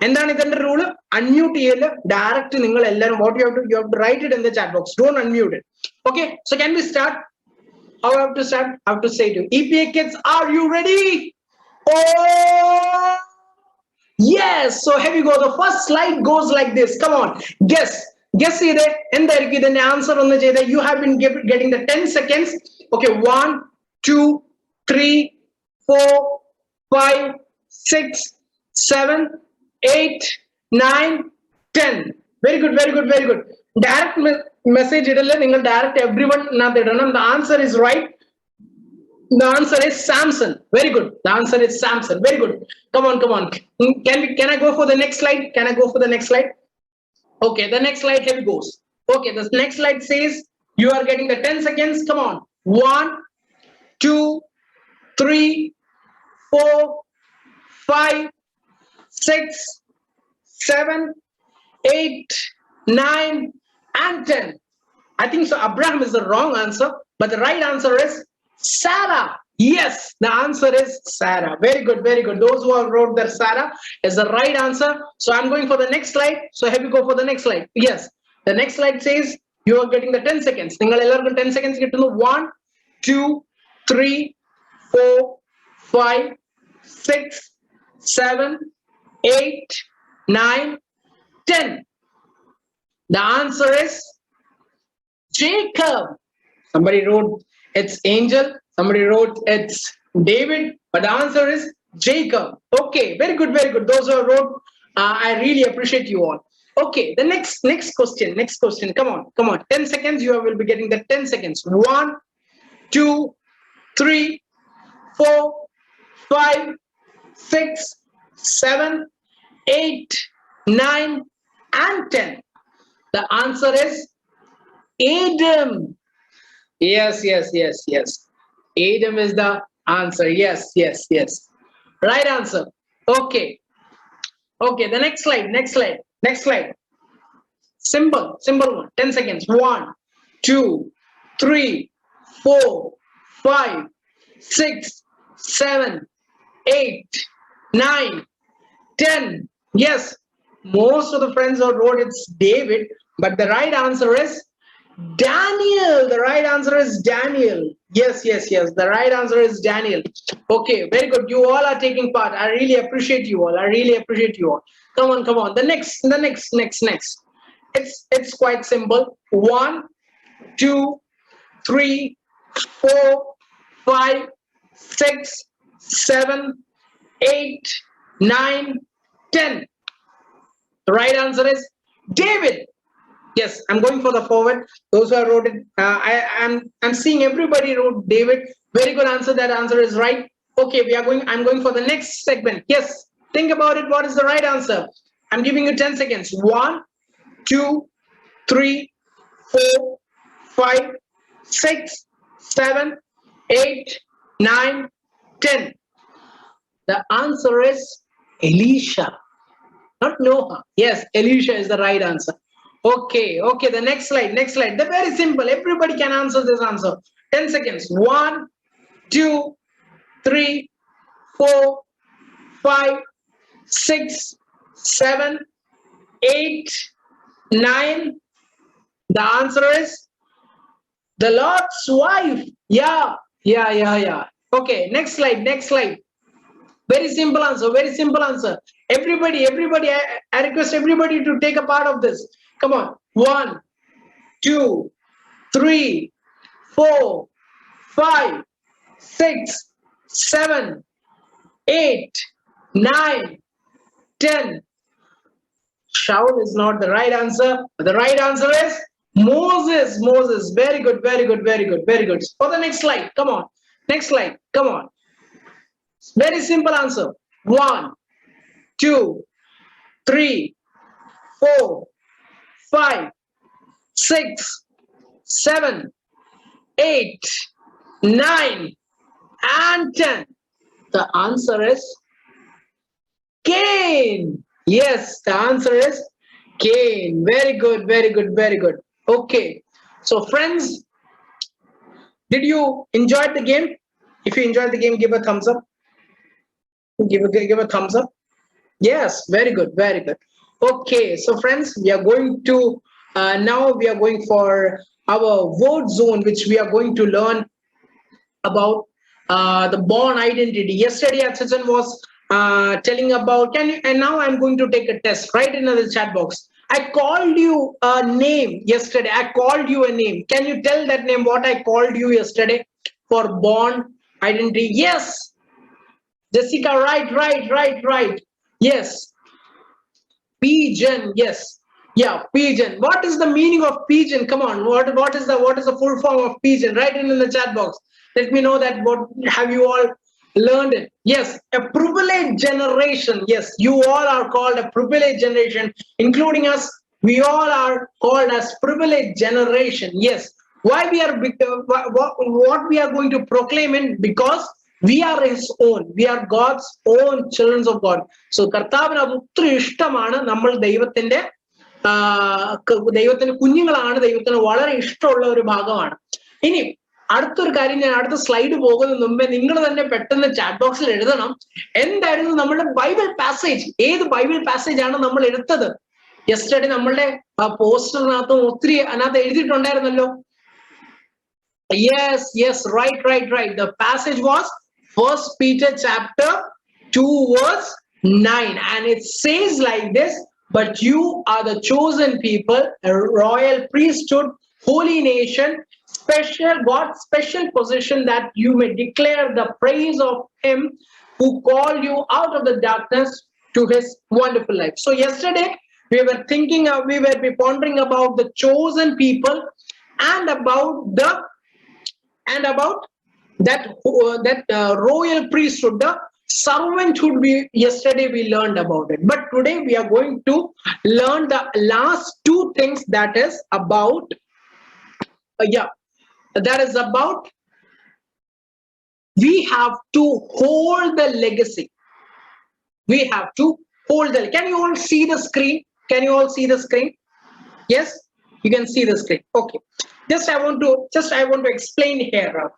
[SPEAKER 1] എന്താണ് ഇതിന്റെ റൂള്? അൺമ്യൂട്ട് ചെയ്യല്, ഡയറക്റ്റ് നിങ്ങൾ എല്ലാവരും what you have to write it in the chat box. Don't unmute it. Okay, so can we start? How I have to start? I have to say to you, EPA kids, are you ready? Oh yes, so here we go. The first slide goes like this. Come on, guess ചെയ്തേ എന്തായിരിക്കും ഇതിന്റെ answer ഒന്ന് ചെയ്തേ. You have been getting the 10 seconds. Okay, 1 2 3 4 5 6 7 8 9 10. Very good. Direct message idalla, ningal direct everyone not idana. The answer is right. The answer is Samson. Very good. The answer is Samson. Very good. Come on. Can I go for the next slide? Okay, the next slide, here it goes. Okay, the next slide says you are getting the 10 seconds. Come on. 1 2 3 4 5 6 7 8 9 and 10. I think so. Abraham is the wrong answer, but the right answer is Sarah. Yes, the answer is Sarah. Very good. Those who have wrote that Sarah is the right answer. So I'm going for the next slide. So here we go for the next slide. Yes, the next slide says you are getting the 10 seconds. Ningal ellarkum 10 seconds get to know. 1 2 3 4 5 6 7 8 9 10. The answer is Jacob. Somebody wrote it's Angel, somebody wrote it's David, but the answer is Jacob. Okay, very good. Those who wrote, I really appreciate you all. Okay, the next question. Come on. 10 seconds. You will be getting the 10 seconds. 1 2 3 4 5 6 7 8 9 and 10. The answer is Adam. Yes. Adam is the Answer. Yes, yes, yes. Right answer. Okay. Okay, the next slide, next slide, next slide. Simple, simple one. 10 seconds. 1, 2, 3, 4, 5, 6, 7, 8, 9, 10. Yes, most of the friends who wrote it's David, but the right answer is Daniel. The right answer is Daniel. Yes, yes, yes. The right answer is Daniel. Okay, very good. You all are taking part. I really appreciate you all. I really appreciate you all. Come on, come on. The next. It's quite simple. 1, 2, 3, 4, 5, 6, 7, 8, 9, 10. The right answer is David. Yes, I'm going for the forward. Those who have wrote it, I'm seeing everybody wrote David. Very good answer. That answer is right. Okay, we are going. I'm going for the next segment. Yes, think about it. What is the right answer? I'm giving you 10 seconds. 1, 2, 3, 4, 5, 6, 7, 8, 9, 10. The answer is Elisha, not Noah. Yes, Elisha is the right answer. Okay, okay, the next slide, next slide. They're very simple. Everybody can answer this answer. 10 seconds. 1, 2, 3, 4, 5, 6, 7, 8, 9. The answer is the Lord's wife. Yeah. Okay, next slide, next slide. Very simple answer, very simple answer. Everybody, I request everybody to take a part of this. Come on. 1, 2, 3, 4, 5, 6, 7, 8, 9, 10. Shaul is not the right answer. The right answer is Moses. Moses. Very good, very good, very good, very good. For the next slide, come on. Next slide, come on. Very simple answer. 1, 2, 3, 4, 5, 6, 7, 8, 9, and 10. The answer is Cain. Yes, the answer is Cain. Very good, very good, very good. Okay. So friends, did you enjoy the game? If you enjoyed the game, give a thumbs up. Give a thumbs up. Yes, very good, very good. Okay, so friends, we are going to now we are going for our word zone, which we are going to learn about the born identity. Yesterday, Achasan was telling about and now I'm going to take a test right in the chat box. I called you a name yesterday. I called you a name. Can you tell that name what I called you yesterday for born identity? Yes. Jessica, right. Yes. Pigeon, yes. Yeah, pigeon. What is the meaning of pigeon? Come on. What is the full form of pigeon? Write it in the chat box. Let me know that what have you all learned it. Yes, a privileged generation. Yes, you all are called a privileged generation, including us. We all are called as privileged generation. Yes. Why we are what we are going to proclaim in? Because we are his own. We are God's own children of God. So കർത്താവിന് അത് ഒത്തിരി ഇഷ്ടമാണ്. നമ്മൾ ദൈവത്തിന്റെ കുഞ്ഞുങ്ങളാണ്. ദൈവത്തിന് വളരെ ഇഷ്ടമുള്ള ഒരു ഭാഗമാണ്. ഇനി അടുത്തൊരു കാര്യം, ഞാൻ അടുത്ത സ്ലൈഡ് പോകുന്നതിന് മുമ്പേ നിങ്ങൾ തന്നെ പെട്ടെന്ന് ചാറ്റ് ബോക്സിൽ എഴുതണം എന്തായിരുന്നു നമ്മുടെ ബൈബിൾ പാസേജ്. ഏത് ബൈബിൾ പാസേജ് ആണ് നമ്മൾ എടുത്തത്? യെസ്റ്റർഡേ നമ്മളുടെ പോസ്റ്ററിനകത്തും ഒത്തിരി അതിനകത്ത് എഴുതിയിട്ടുണ്ടായിരുന്നല്ലോ. Yes, right. The passage was 1 Peter chapter 2 verse 9, and it says like this: but you are the chosen people, a royal priesthood, holy nation, God's special possession, that you may declare the praise of him who called you out of the darkness to his wonderful light. So yesterday we were pondering about the chosen people and about that royal priesthood, the servanthood. Yesterday we learned about it, but today we are going to learn the last two things, that is about we have to hold the legacy. We have to hold the. Can you all see the screen? Can you all see the screen? Yes, you can see the screen. Okay. I want to explain here.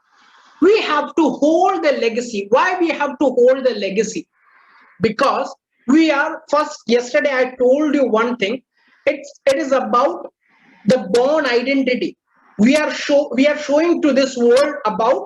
[SPEAKER 1] We have to hold the legacy. Why we have to hold the legacy? Because we are first. Yesterday I told you one thing. It is about the born identity. We are showing to this world about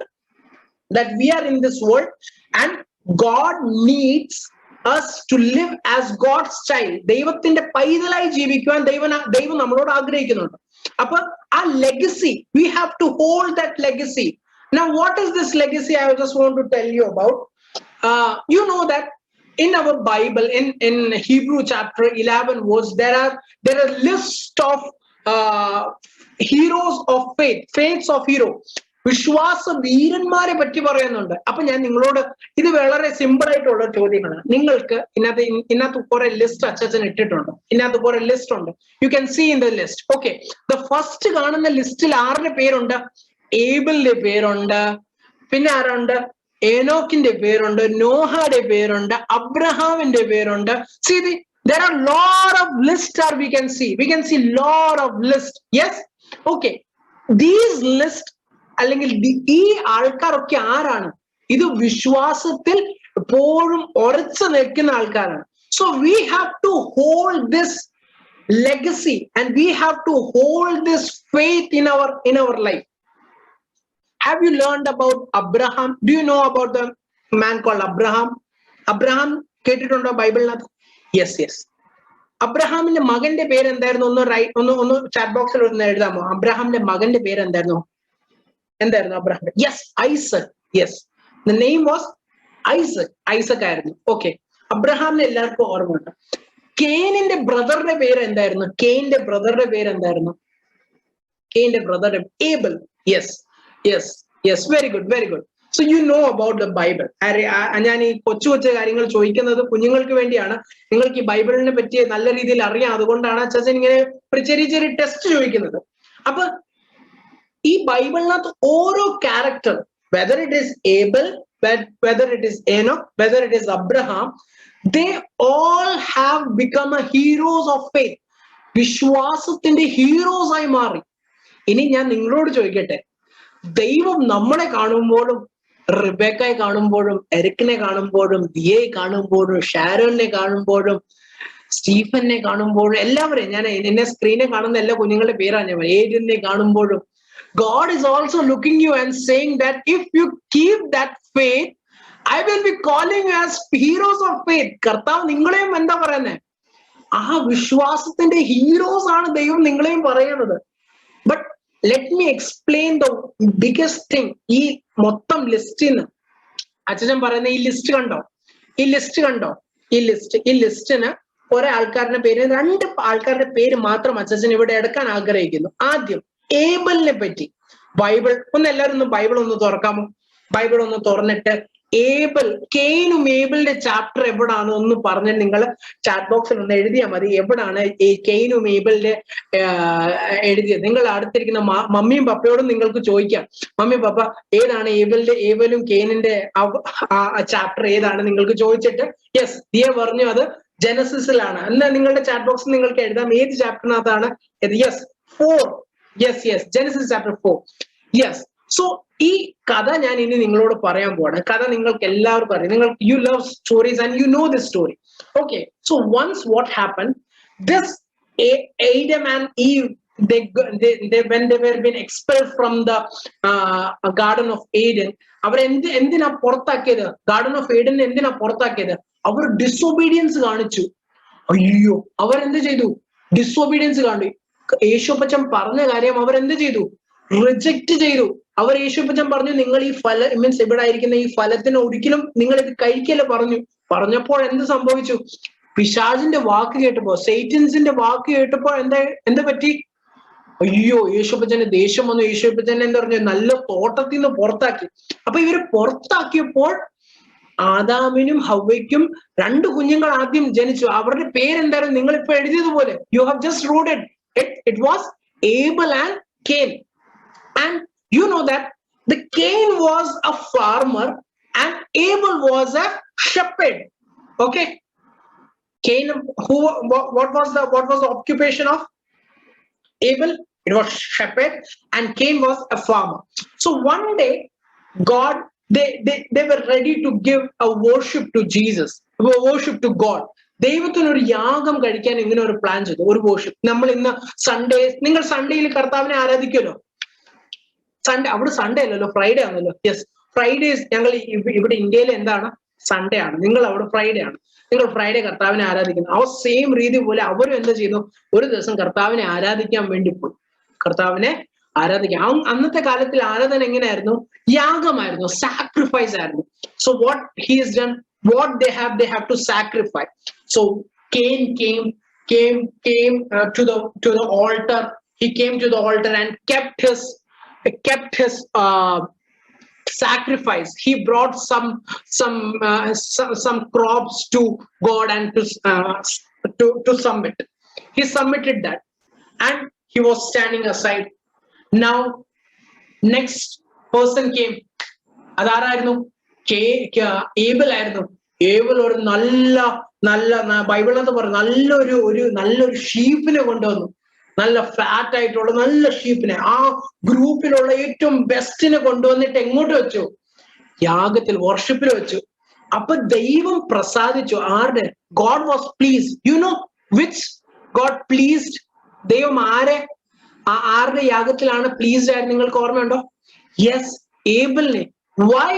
[SPEAKER 1] that we are in this world, and God needs us to live as God's child. ദൈവത്തിന്റെ പൈതലായി ജീവിക്കുവാൻ ദൈവം നമ്മളോട് ആഗ്രഹിക്കുന്നുണ്ട്. അപ്പൊ ആ legacy, we have to hold that legacy. Now, what is this legacy? I just want to tell you about. You know that in our Bible, in Hebrew chapter 11 verse, there are list of heroes of faiths of hero. വിശ്വാസ വീരന്മാരെ പറ്റി പറയുന്നുണ്ട്. അപ്പൊ ഞാൻ നിങ്ങളോട് ഇത് വളരെ simple ആയിട്ടുള്ള ചോദ്യങ്ങളാണ്. നിങ്ങൾക്ക് ഇതിനകത്ത് കുറെ ലിസ്റ്റ് അച്ഛൻ ഇട്ടിട്ടുണ്ട്. ഇതിനകത്ത് കുറെ ലിസ്റ്റ് ഉണ്ട്. You can see in the list. Okay, the first കാണുന്ന ലിസ്റ്റിൽ ആരുടെ പേരുണ്ട്? ഏബിളിന്റെ പേരുണ്ട്. പിന്നെ ആരുണ്ട്? ഏനോക്കിന്റെ പേരുണ്ട്, നോഹയുടെ പേരുണ്ട്, അബ്രഹാമിന്റെ പേരുണ്ട്. See, there are lot of lists are we can see lot of list. Yes, okay, these list അല്ലെങ്കിൽ ഈ ആൾക്കാരൊക്കെ ആരാണ്? ഇത് വിശ്വാസത്തിൽ എപ്പോഴും ഉറച്ചു നിൽക്കുന്ന ആൾക്കാരാണ്. So we have to hold this legacy and we have to hold this faith in our life. Have you learned about Abraham? Do you know about the man called Abraham? Abraham കേട്ടിട്ടുണ്ടോ ബൈബിളിനകത്ത്? Yes. അബ്രഹാമിന്റെ മകന്റെ പേര് എന്തായിരുന്നു? ഒന്ന് chat ബോക്സിൽ ഒന്ന് എഴുതാമോ? അബ്രഹാമിന്റെ മകന്റെ പേര് എന്തായിരുന്നു? Abraham? Yes, Isaac. Yes, the name was Isaac ആയിരുന്നു. ഓക്കെ, അബ്രഹാമിനെ എല്ലാവർക്കും ഓർമ്മയുണ്ട്. കേനിന്റെ ബ്രദറിന്റെ പേര് എന്തായിരുന്നു? കേന്റെ ബ്രദറിന്റെ Abel. Yes, very good. So you know about the Bible. ഞാൻ ഈ കൊച്ചു കാര്യങ്ങൾ ചോദിക്കുന്നത് കുഞ്ഞുങ്ങൾക്ക് വേണ്ടിയാണ്. നിങ്ങൾക്ക് ഈ ബൈബിളിനെ പറ്റി നല്ല രീതിയിൽ അറിയാം, അതുകൊണ്ടാണ് അച്ഛൻ ഇങ്ങനെ ചെറിയ ടെസ്റ്റ് ചോദിക്കുന്നത്. അപ്പൊ ഈ ബൈബിളിനകത്ത് ഓരോ character, whether it is Abel, whether it is Enoch, whether it is Abraham, they all have become a heroes of faith. വിശ്വാസത്തിന്റെ ഹീറോസ് ആയി മാറി. ഇനി ഞാൻ നിങ്ങളോട് ചോദിക്കട്ടെ, ദൈവം നമ്മളെ കാണുമ്പോഴും, റിബേക്കയെ കാണുമ്പോഴും, എരിക്കിനെ കാണുമ്പോഴും, ദിയെ കാണുമ്പോഴും, ഷാരോനെ കാണുമ്പോഴും, സ്റ്റീഫനെ കാണുമ്പോഴും, എല്ലാവരെയും, ഞാൻ എന്നെ സ്ക്രീനെ കാണുന്ന എല്ലാ കുഞ്ഞുങ്ങളുടെ പേരാണ് ഞാൻ, ഏതിനെ കാണുമ്പോഴും, God is also looking you and saying that if you keep that faith, I will be calling you as heroes of faith. കർത്താവ് നിങ്ങളെയും എന്താ പറയുന്നത്? ആ വിശ്വാസത്തിന്റെ ഹീറോസ് ആണ് ദൈവം നിങ്ങളെയും പറയുന്നത്. But let me explain the biggest thing. ഈ മൊത്തം ലിസ്റ്റിന് അച്ഛൻ പറയുന്ന ഈ ലിസ്റ്റ് കണ്ടോ? ഈ ലിസ്റ്റിന് കുറെ ആൾക്കാരുടെ പേര്, 2 ആൾക്കാരുടെ പേര് മാത്രം അച്ഛൻ ഇവിടെ എടുക്കാൻ ആഗ്രഹിക്കുന്നു. ആദ്യം ഏബലിനെ പറ്റി. എല്ലാവരും ഒന്ന് ബൈബിൾ ഒന്ന് തുറക്കാമോ? ബൈബിൾ ഒന്ന് തുറന്നിട്ട് കേനും ഏബിളിന്റെ ചാപ്റ്റർ എവിടാണ് ഒന്ന് പറഞ്ഞ് നിങ്ങൾ ചാറ്റ് ബോക്സിൽ ഒന്ന് എഴുതിയാൽ മതി. എവിടാണ് ഈ കേനും ഏബിളിന്റെ എഴുതിയത്? നിങ്ങൾ അടുത്തിരിക്കുന്ന മമ്മിയും പപ്പയോടും നിങ്ങൾക്ക് ചോദിക്കാം, മമ്മി പപ്പ ഏതാണ് ഏബലും കേനിന്റെ ചാപ്റ്റർ ഏതാണ് നിങ്ങൾക്ക് ചോദിച്ചിട്ട്, യെസ് ദിയ പറഞ്ഞു അത് ജനസിസിലാണ്. എന്നാൽ നിങ്ങളുടെ ചാറ്റ് ബോക്സിൽ നിങ്ങൾക്ക് എഴുതാം ഏത് ചാപ്റ്ററിനകത്താണ്. Yes 4. Yes, Genesis chapter 4. Yes. So ഈ കഥ ഞാൻ ഇനി നിങ്ങളോട് പറയാൻ പോവാണ്. കഥ നിങ്ങൾക്ക് എല്ലാവർക്കും അറിയാം. you love stories and you know this story. Okay, so once what happened, this Adam and Eve, they when they were being expelled from the garden of Eden, അവർ എന്തിനാ പുറത്താക്കിയത്? ഗാർഡൻ ഓഫ് ഏഡൻ എന്തിനാ പുറത്താക്കിയത്? അവർ disobedience കാണിച്ചു. അയ്യോ, അവരെന്ത് ചെയ്തു? Disobedience കാണിച്ചു. യേശുപ്പച്ചൻ പറഞ്ഞ കാര്യം അവരെന്ത് ചെയ്തു? റിജക്ട് ചെയ്തു. യേശുപ്പച്ചൻ പറഞ്ഞു, നിങ്ങൾ ഈ മീൻസ് ഇവിടെ ആയിരിക്കുന്ന ഈ ഫലത്തിന് ഒരിക്കലും നിങ്ങൾ ഇത് കഴിക്കല്ല പറഞ്ഞപ്പോൾ എന്ത് സംഭവിച്ചു? പിശാചിന്റെ വാക്ക് കേട്ടപ്പോ, സൈറ്റൻസിന്റെ വാക്ക് കേട്ടപ്പോൾ എന്താ പറ്റി? അയ്യോ, യേശുപ്പച്ചന് ദേഷ്യം വന്നു. യേശുപ്പച്ചൻ എന്താ പറഞ്ഞു? നല്ല തോട്ടത്തിൽ നിന്ന് പുറത്താക്കി. അപ്പൊ ഇവര് പുറത്താക്കിയപ്പോൾ ആദാമിനും ഹവ്വയ്ക്കും 2 കുഞ്ഞുങ്ങൾ ആദ്യം ജനിച്ചു. അവരുടെ പേരെന്തായിരുന്നു? നിങ്ങൾ ഇപ്പൊ എഴുതിയതുപോലെ, you have just wrote it was Abel and Cain. And you know that The Cain was a farmer and Abel was a shepherd. Okay. Cain, what was the occupation of Abel? It was shepherd, and Cain was a farmer. So one day, God, they were ready to give a worship to Jesus, a worship to God. ദൈവത്തിന് ഒരു യാഗം കഴിക്കാൻ ഇങ്ങനെ ഒരു plan ചെയ്തു, ഒരു worship. നമ്മൾ ഇന്ന് സൺഡേ, നിങ്ങൾ സൺഡേയിൽ കർത്താവിനെ ആരാധിക്കുമല്ലോ. സൺഡേ അവിടെ സൺഡേ അല്ലല്ലോ, ഫ്രൈഡേ ആണല്ലോ. യെസ്, ഫ്രൈഡേസ് ഞങ്ങൾ ഇവിടെ ഇന്ത്യയിൽ എന്താണ്? സൺഡേ ആണ്. നിങ്ങൾ അവിടെ ഫ്രൈഡേ ആണ്. നിങ്ങൾ ഫ്രൈഡേ കർത്താവിനെ ആരാധിക്കുന്നു. ആ സെയിം രീതി പോലെ അവരും എന്താ ചെയ്യുന്നു? ഒരു ദിവസം കർത്താവിനെ ആരാധിക്കാൻ വേണ്ടി പോയി. കർത്താവിനെ ആരാധിക്കാം. അന്നത്തെ കാലത്തിൽ ആരാധന എങ്ങനെയായിരുന്നു? യാഗമായിരുന്നു, സാക്രിഫൈസ് ആയിരുന്നു. So what he is done, what they have to sacrifice. So Cain came to the altar. He came to the altar and kept his sacrifice. He brought some crops to God and to submit. He submitted that, and he was standing aside. Now next person came. അതാരായിരുന്നു? Abel ആയിരുന്നു. Abel ഒരു നല്ല ബൈബിളിനകത്ത് പറഞ്ഞു നല്ലൊരു ഷീപ്പിനെ കൊണ്ടുവന്നു. നല്ല fat ആയിട്ടുള്ള നല്ല ഷീപ്പിനെ, ആ ഗ്രൂപ്പിലുള്ള ഏറ്റവും ബെസ്റ്റിനെ കൊണ്ടുവന്നിട്ട് എങ്ങോട്ട് വെച്ചു? യാഗത്തിൽ, വർഷിപ്പിൽ വെച്ചു. അപ്പൊ ദൈവം പ്രസാദിച്ചു. ആരുടെ? God was pleased. You know which God pleased? ദൈവം ആരുടെ യാഗത്തിലാണ് പ്ലീസ്ഡ് ആയത്? നിങ്ങൾക്ക് ഓർമ്മയുണ്ടോ? Yes, ഏബലിനെ. Why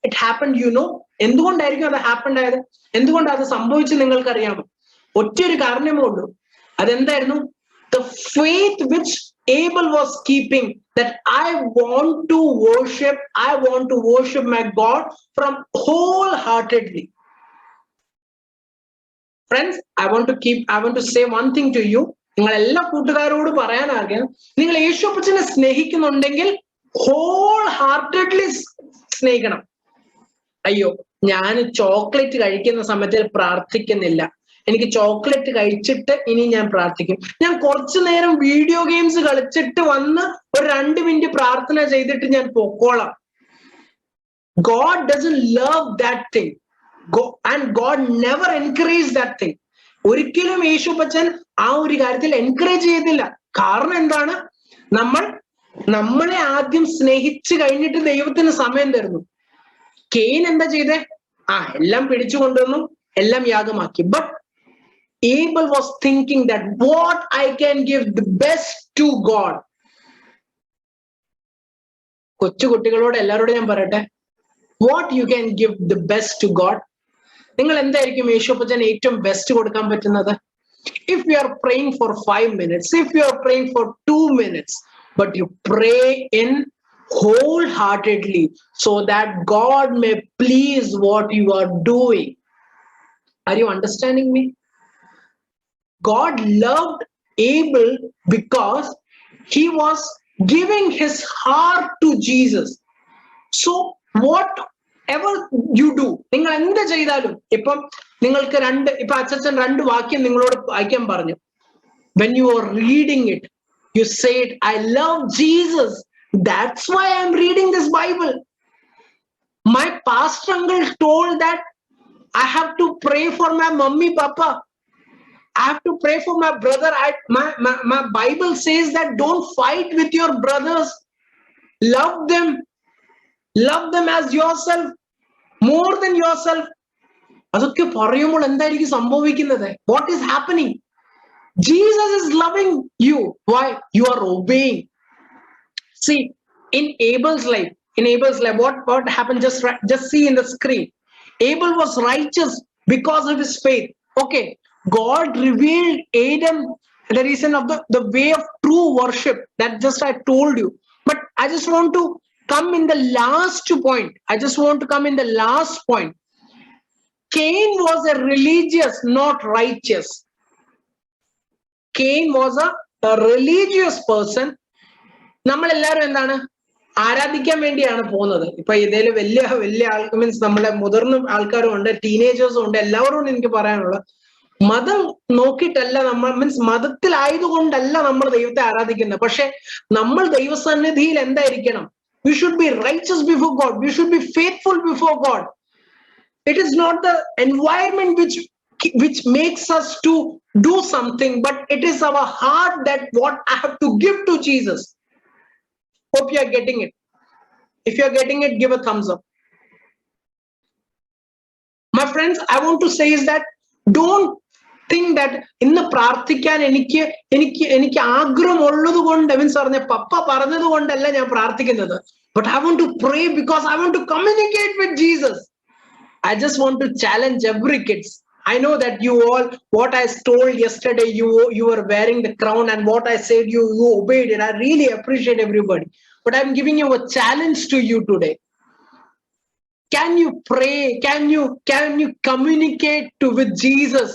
[SPEAKER 1] it happened, you know? എന്തുകൊണ്ടായിരിക്കും അത് ഹാപ്പൻഡ് ആയത്? എന്തുകൊണ്ട് അത് സംഭവിച്ചു നിങ്ങൾക്കറിയാമോ? ഒറ്റൊരു കാരണമേ ഉള്ളൂ. അതെന്തായിരുന്നു? The faith which Abel was keeping, that I want to worship my God from wholeheartedly. Friends, I want to say one thing to you. നിങ്ങൾ എല്ലാ കൂട്ടുകാരോട് പറയാൻ ആഗ്രഹം, നിങ്ങൾ യേശുപ്പച്ചനെ സ്നേഹിക്കുന്നുണ്ടെങ്കിൽ ഹോൾ ഹാർട്ടഡ്ലി സ്നേഹിക്കണം. അയ്യോ, ഞാൻ ചോക്ലേറ്റ് കഴിക്കുന്ന സമയത്ത് പ്രാർത്ഥിക്കുന്നില്ല, എനിക്ക് ചോക്ലേറ്റ് കഴിച്ചിട്ട് ഇനി ഞാൻ പ്രാർത്ഥിക്കും. ഞാൻ കുറച്ചു നേരം വീഡിയോ ഗെയിംസ് കളിച്ചിട്ട് വന്ന് ഒരു 2 മിനിറ്റ് പ്രാർത്ഥന ചെയ്തിട്ട് ഞാൻ പൊക്കോളാം. God doesn't love that thing. And God never encouraged that thing. ഒരിക്കലും യേശുപ്പച്ചൻ ആ ഒരു കാര്യത്തിൽ എൻകറേജ് ചെയ്തില്ല. കാരണം എന്താണ്? നമ്മളെ ആദ്യം സ്നേഹിച്ചു കഴിഞ്ഞിട്ട് ദൈവത്തിന് സമയം തരുന്നു. കെയ്ൻ എന്താ ചെയ്തേ? എല്ലാം പിടിച്ചു കൊണ്ടുവന്നു, എല്ലാം യാഗമാക്കി. But Abel was thinking that what I can give the best to God. കൊച്ചു കുട്ടികളോട് എല്ലാവരോടും ഞാൻ പറയട്ടെ, what you can give the best to God. നിങ്ങൾ എന്തായിരിക്കും യേശുപ്പച്ചൻ ഏറ്റവും ബെസ്റ്റ് കൊടുക്കാൻ പറ്റുന്നത്? If you are praying for 5 minutes, if you are praying for 2 minutes, but you pray in wholeheartedly so that God may please what you are doing. Are you understanding me? God loved Abel because he was giving his heart to Jesus. So whatever you do, നിങ്ങൾ എന്ത് ചെയ്താലും, ഇപ്പം നിങ്ങൾക്ക് ഇപ്പൊ അച്ഛൻ 2 വാക്യം നിങ്ങളോട് വായിക്കാൻ പറഞ്ഞു. When you are reading it, you say it, I love Jesus, that's why I'm reading this Bible. My pastor uncle told that I have to pray for my mummy papa, I have to pray for my brother. My Bible says that don't fight with your brothers, love them as yourself, more than yourself. അതൊക്കെ പറയുമ്പോൾ എന്തായിരിക്കും സംഭവിക്കുന്നത്? What is happening? Jesus is loving you. Why? You are obeying. See, in Abel's life, what happened? Just see in the screen. Abel was righteous because of his faith. Okay, God revealed Adam the reason of the way of true worship. That just I told you. But I just want to come in the last point. Cain was a religious, not righteous. Cain was a religious person. നമ്മൾ എല്ലാവരും എന്താണ്? ആരാധിക്കാൻ വേണ്ടിയാണ് പോകുന്നത്. ഇപ്പൊ ഇതിൽ വലിയ ആൾക്ക് മീൻസ് നമ്മളെ മുതിർന്ന ആൾക്കാരും ഉണ്ട്, ടീനേജേഴ്സും ഉണ്ട്. എല്ലാവരോടും എനിക്ക് പറയാനുള്ള, മതം നോക്കിയിട്ടല്ല നമ്മൾ, മീൻസ് മതത്തിലായതുകൊണ്ടല്ല നമ്മൾ ദൈവത്തെ ആരാധിക്കുന്നത്. പക്ഷെ നമ്മൾ ദൈവസന്നിധിയിൽ എന്തായിരിക്കണം? We should be righteous before God. We should be faithful before God. It is not the environment which makes us to do something, but it is our heart that what I have to give to Jesus. Hope you are getting it. If you are getting it, give a thumbs up. My friends, I want to say is that don't think that ഇന്ന് പ്രാർത്ഥിക്കാൻ എനിക്ക് ആഗ്രഹമുള്ളത് കൊണ്ട് means പറഞ്ഞ പപ്പ പറഞ്ഞത് കൊണ്ടല്ല ഞാൻ പ്രാർത്ഥിക്കുന്നത്. But I want to pray because I want to communicate with Jesus. I just want to challenge every kids. I know that you all, what I told yesterday, you were wearing the crown, and what I said, you obeyed it. I really appreciate everybody. But I'm giving you a challenge to you today. Can you pray? Can you communicate with Jesus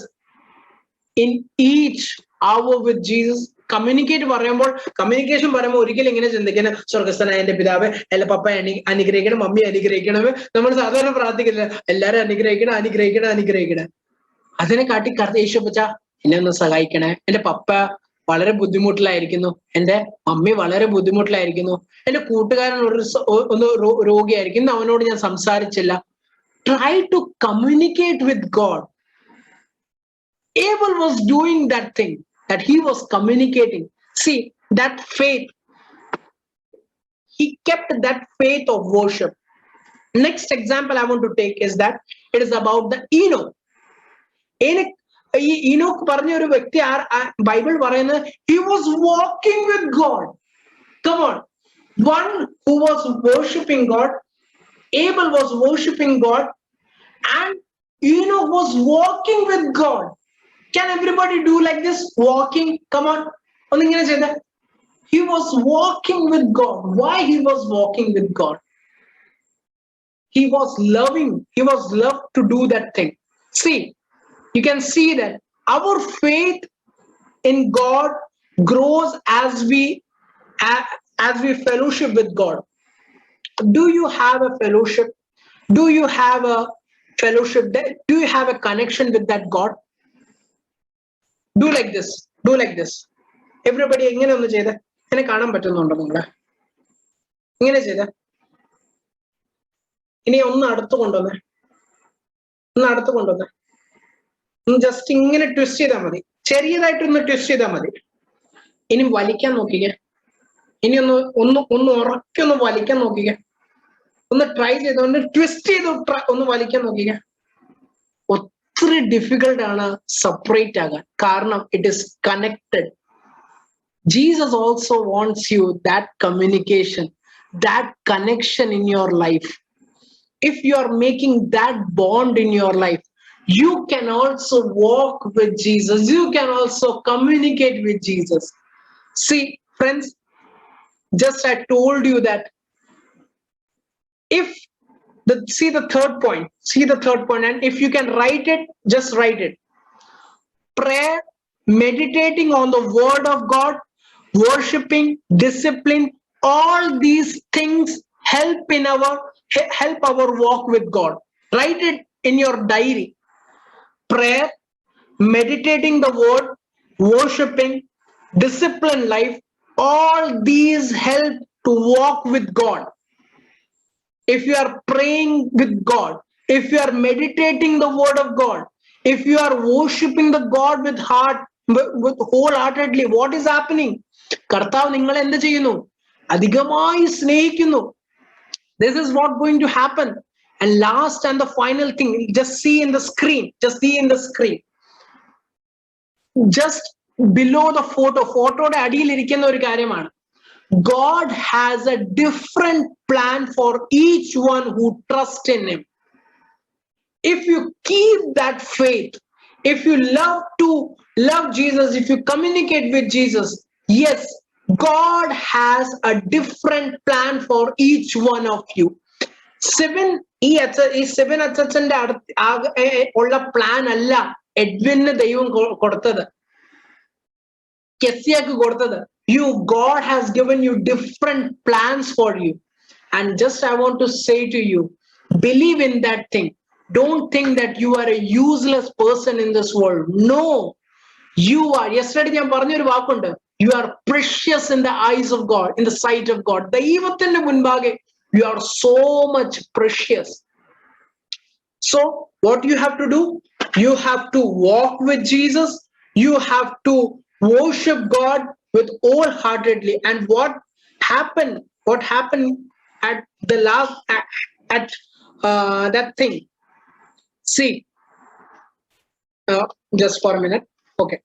[SPEAKER 1] in each hour with Jesus? Communicate പറയുമ്പോൾ communication പറയുമ്പോൾ ഒരിക്കലും ഇങ്ങനെ ചിന്തിക്കണം, സ്വർഗസ്ഥനായ എന്റെ പിതാവ്, അല്ല പപ്പ അനുഗ്രഹിക്കണം, മമ്മി അനുഗ്രഹിക്കണം. നമ്മൾ സാധാരണ പ്രാർത്ഥിക്കില്ല, എല്ലാരും അനുഗ്രഹിക്കണം. അതിനെ കാട്ടി യേശുപ്പച്ച എന്നെ ഒന്ന് സഹായിക്കണേ, എന്റെ പപ്പ വളരെ ബുദ്ധിമുട്ടിലായിരിക്കുന്നു, എന്റെ മമ്മി വളരെ ബുദ്ധിമുട്ടിലായിരിക്കുന്നു, എന്റെ കൂട്ടുകാരൻ ഒന്ന് രോഗിയായിരിക്കുന്നു, അവനോട് ഞാൻ സംസാരിച്ചില്ല. Try to communicate with God. Abel was doing that thing, that he was communicating. See, that faith, he kept that faith of worship. Next example I want to take is that it is about the Enoch. Enoch പറഞ്ഞ ഒരു വ്യക്തി Bible പറയുന്നത് he was walking with God. Come on, one who was worshiping God. Abel was worshiping God, and Enoch was walking with God. Can everybody do like this? Walking. Come on. He was walking with God. Why he was walking with God? He was loving. He was loved to do that thing. See, you can see that our faith in God grows as we fellowship with God. Do you have a fellowship? Do you have a fellowship there? Do you have a connection with that God? Do like this. Do like this. Everybody, എങ്ങനെ ഒന്ന് ചെയ്തേ? എന്നെ കാണാൻ പറ്റുന്നുണ്ടോ നിങ്ങളെ? ഇങ്ങനെ ചെയ്തേ. ഇനി ഒന്ന് അടുത്ത് കൊണ്ടുവന്നേ. ജസ്റ്റ് ഇങ്ങനെ ട്വിസ്റ്റ് ചെയ്താൽ മതി. ചെറിയതായിട്ടൊന്ന് ട്വിസ്റ്റ് ചെയ്താൽ മതി. ഇനി വലിക്കാൻ നോക്കിക്കേ. ഇനി ഒന്ന് ഉറക്കെ ഒന്ന് വലിക്കാൻ നോക്കിക്കേ. ഒന്ന് ട്രൈ ചെയ്തോണ്ട് ട്വിസ്റ്റ് ചെയ്ത് ഒന്ന് വലിക്കാൻ നോക്കിക്കേ. ഒത്തിരി ഡിഫിക്കൽട്ട് ആണ് സെപ്പറേറ്റ് ആകാൻ, കാരണം it is connected. Jesus also wants you that communication, that connection in your life. If you are making that bond in your life, you can also walk with Jesus. You can also communicate with Jesus. See, friends, just I told you that if see the third point, and if you can write it, just write it. Prayer, meditating on the word of God, worshiping, discipline, all these things help our walk with God. Write it in your diary. Prayer, meditating the word, worshiping, discipline life, all these help to walk with God. If you are praying with God, if you are meditating the word of God, if you are worshiping the God with wholeheartedly, what is happening? കർത്താവ് നിങ്ങളെ എന്ത് ചെയ്യുന്നു? അധികമായി സ്നേഹിക്കുന്നു. This is what going to happen. And last and the final thing, just see in the screen. Just below the photoയുടെ അടിയിൽ ഇരിക്കുന്ന ഒരു കാര്യമാണ്. God has a different plan for each one who trusts in him. If you keep that faith, if you love Jesus, if you communicate with Jesus, yes, God has a different plan for each one of you. Seven അച്ഛന്റെ ഉള്ള plan അല്ല Edwin ദൈവം കൊടുത്തത്, കെസിയാക്ക് കൊടുത്തത്. God has given you different plans for you. And just I want to say to you, believe in that thing. Don't think that you are a useless person in this world. No, you are. Yesterday ഞാൻ പറഞ്ഞൊരു വാക്കുണ്ട്, You are precious in the eyes of God, in the sight of God. ദൈവത്തിന്റെ മുൻപാകെ you are so much precious. So what you have to do? You have to walk with Jesus. You have to worship God with wholeheartedly. And what happened? What happened at the last at that thing? See, just for a minute. Okay.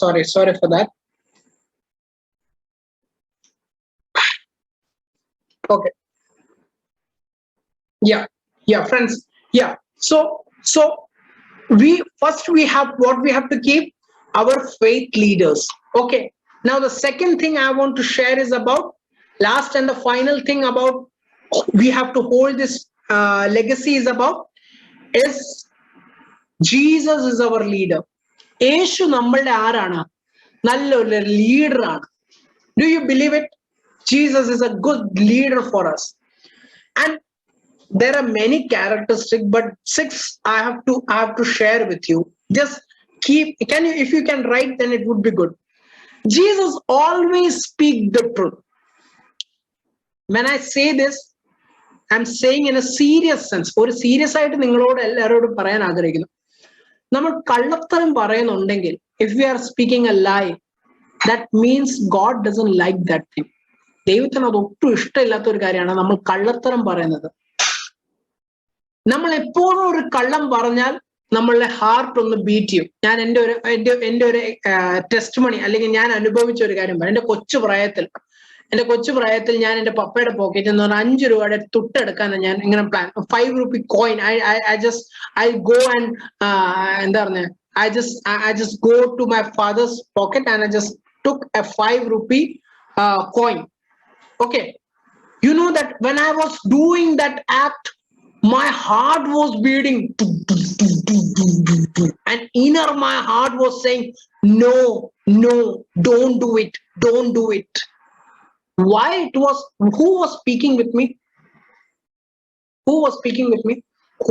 [SPEAKER 1] Sorry for that. Okay. Yeah, friends. Yeah. So we have what we have to keep our faith leaders. Okay. Now the second thing I want to share is about last and the final thing about we have to hold this legacy is about is Jesus is our leader. യേശു നമ്മളുടെ ആരാണ്? നല്ലൊരു ലീഡറാണ്. Do you believe it? Jesus is a good leader for us. And there are many characteristics, but 6 I have to share with you. Just if you can write, then it would be good. Jesus always speak the truth. When I say this, I'm saying in a serious sense. ഒരു serious ആയിട്ട് നിങ്ങളോട് എല്ലാവരോടും പറയാൻ ആഗ്രഹിക്കുന്നു. നമ്മൾ കള്ളത്തരം പറയുന്നുണ്ടെങ്കിൽ if we are speaking a lie, that means God doesn't like that thing. ദൈവത്തിന് അത് ഒട്ടും ഇഷ്ടമില്ലാത്ത ഒരു കാര്യമാണ് നമ്മൾ കള്ളത്തരം പറയുന്നത്. നമ്മൾ എപ്പോഴും ഒരു കള്ളം പറഞ്ഞാൽ നമ്മളുടെ ഹാർട്ട് ഒന്ന് ബീറ്റ് ചെയ്യും. ഞാൻ എൻ്റെ ഒരു ടെസ്റ്റ് മണി അല്ലെങ്കിൽ ഞാൻ അനുഭവിച്ച ഒരു കാര്യം പറയാം. എൻ്റെ കൊച്ചു പ്രായത്തിൽ ഞാൻ എൻ്റെ പപ്പയുടെ പോക്കറ്റിൽ നിന്ന് 5 രൂപയുടെ തുട്ടെടുക്കാൻ ഞാൻ ഇങ്ങനെ plan 5 rupee coin. I go and എന്താ പറഞ്ഞ I just go to my father's pocket and I just took a 5 rupee coin. Okay, you know that when I was doing that act, my heart was beating and inner my heart was saying no, don't do it. Why? Who was speaking with me?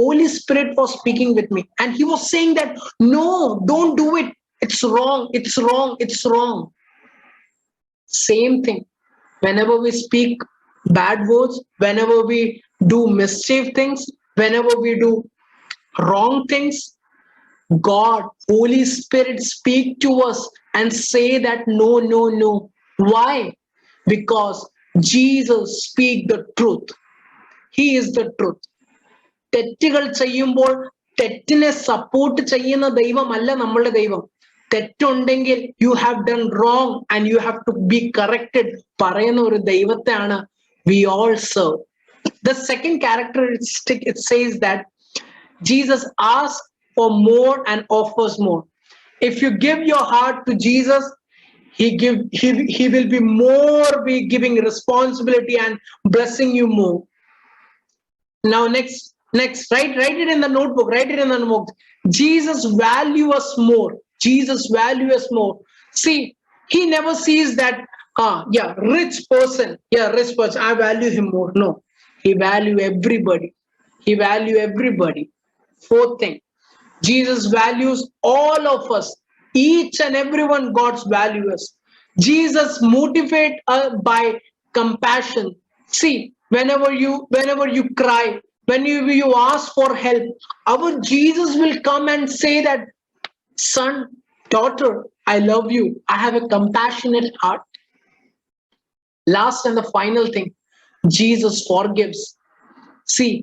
[SPEAKER 1] Holy Spirit was speaking with me, and he was saying that no, don't do it, it's wrong. Same thing, whenever we speak bad words, whenever we do mischief things, whenever we do wrong things, God, Holy Spirit speak to us and say that no. Why? Because Jesus speak the truth. He is the truth. തെറ്റുകൾ ചെയ്യുമ്പോൾ തെറ്റിനെ support ചെയ്യുന്ന ദൈവമല്ല നമ്മളുടെ ദൈവം. തെറ്റുണ്ടെങ്കിൽ you have done wrong and you have to be corrected പറയുന്ന ഒരു ദൈവത്തെയാണ് we all serve. The second characteristic, it says that Jesus asks for more and offers more. If you give your heart to Jesus, he will be giving responsibility and blessing you more. Now next, write it in the notebook. Jesus value us more. See, he never sees that rich person, I value him more. No, he value everybody. Fourth thing, Jesus values all of us, each and everyone. God's values. Jesus motivate us by compassion. See, whenever you cry, when you ask for help, our Jesus will come and say that, son, daughter, I love you, I have a compassionate heart. Last and the final thing, Jesus forgives. See,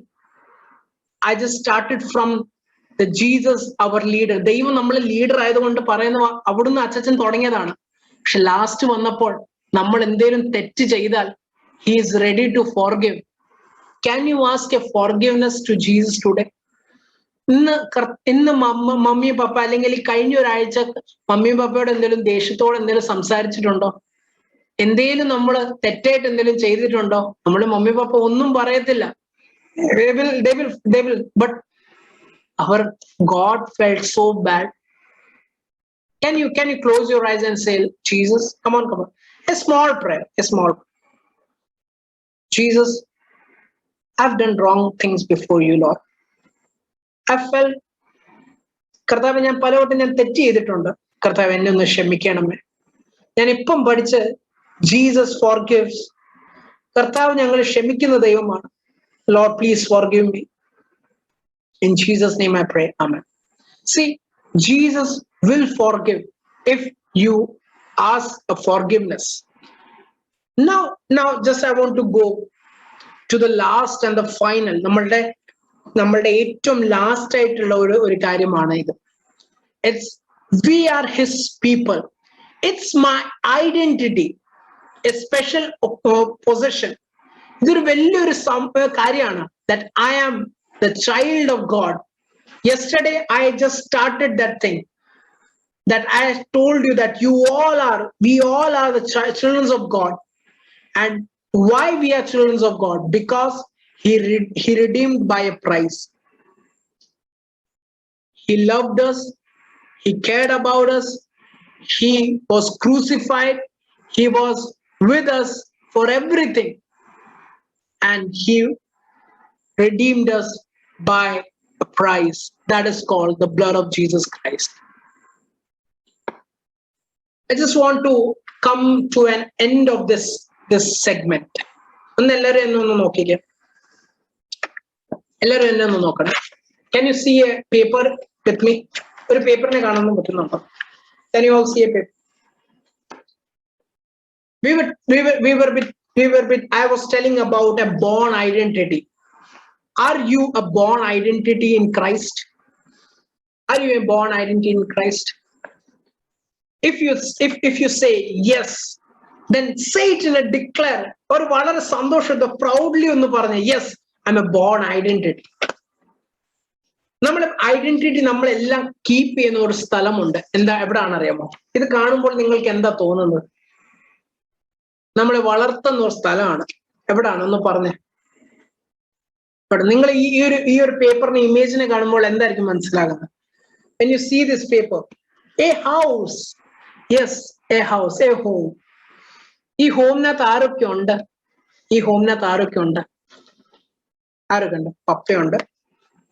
[SPEAKER 1] I just started from the Jesus, our leader. ദൈവം നമ്മളെ leader ആയതുകൊണ്ട് പറയുന്ന അവിടുന്ന് അച്ഛൻ തുടങ്ങിയതാണ്. പക്ഷെ last വന്നപ്പോൾ നമ്മൾ എന്തെങ്കിലും തെറ്റ് ചെയ്താൽ he is ready to forgive. Can you ask a forgiveness to Jesus today? ഇന്ന് മമ്മി പപ്പ അല്ലെങ്കിൽ കഴിഞ്ഞ ഒരാഴ്ച മമ്മി പപ്പയോട് എന്തെങ്കിലും ദേഷ്യത്തോടെ എന്തെങ്കിലും സംസാരിച്ചിട്ടുണ്ടോ? എന്തെങ്കിലും നമ്മൾ തെറ്റായിട്ട് എന്തെങ്കിലും ചെയ്തിട്ടുണ്ടോ? നമ്മുടെ മമ്മി പപ്പ ഒന്നും പറയത്തില്ല. They will, but our God felt so bad. Can you close your eyes and say, Jesus, come on. A small prayer. Jesus, I've done wrong things before you, Lord. I felt, കർത്താവ് ഞാൻ പലവട്ടം ഞാൻ തെറ്റ് ചെയ്തിട്ടുണ്ട്, കർത്താവ് എന്നെ ഒന്ന് ക്ഷമിക്കണമേ. ഞാൻ ഇപ്പം പഠിച്ച് ജീസസ് ഫോർഗിവ്സ്, കർത്താവ് ഞങ്ങൾ ക്ഷമിക്കുന്ന ദൈവമാണ്. Lord, please forgive me. In Jesus' name I pray. Amen. See, Jesus will forgive if you ask a forgiveness. Now just I want to go to the last and the final. നമ്മളുടെ ഏറ്റവും last ആയിട്ടുള്ള ഒരു കാര്യമാണ് ഇത്. It's we are his people. It's my identity, a special possession. ഇതൊരു വലിയൊരു കാര്യമാണ്, that I am the child of God. Yesterday I just started that thing, that I told you that we all are the children of God. And why we are children of God? Because he redeemed by a price. He loved us, he cared about us, he was crucified, he was with us for everything, and he redeemed us by a price that is called the blood of Jesus Christ. I just want to come to an end of this segment. എല്ലാവരും എന്നെ ഒന്ന് നോക്കിക്കേ, എല്ലാവരും എന്നെ ഒന്ന് നോക്കണം. Can you see a paper with me? ഒരു പേപ്പറിനെ കാണാൻ പറ്റുന്നുണ്ടോ? Can you all see a paper? I was telling about a born identity. Are you a born identity in Christ? Are you a born identity in Christ? If you say yes, then say it in a declare, or വളരെ സന്തോഷത്തോടെ proudly ഒന്ന് പറഞ്ഞേ, yes, I'm a born identity. നമ്മുടെ identity നമ്മളെല്ലാം keep ചെയ്യുന്ന ഒരു സ്ഥലമുണ്ട്. എവിടാണ് അറിയാമോ? ഇത് കാണുമ്പോൾ നിങ്ങൾക്ക് എന്താ തോന്നുന്നത്? നമ്മളെ വളർത്തുന്ന ഒരു സ്ഥലമാണ്. എവിടാണ് ഒന്ന് പറഞ്ഞേ. നിങ്ങൾ ഈ ഒരു പേപ്പറിന് ഇമേജിനെ കാണുമ്പോൾ എന്തായിരിക്കും മനസ്സിലാകുന്നത്? When you see this paper, a house, yes, a house, a home. ഈ ഹോമിനകത്ത് ആരൊക്കെ ഉണ്ട്? ഈ ഹോമിനകത്ത് ആരൊക്കെ ഉണ്ട്? ആരൊക്കെ ഉണ്ട്? പപ്പയുണ്ട്,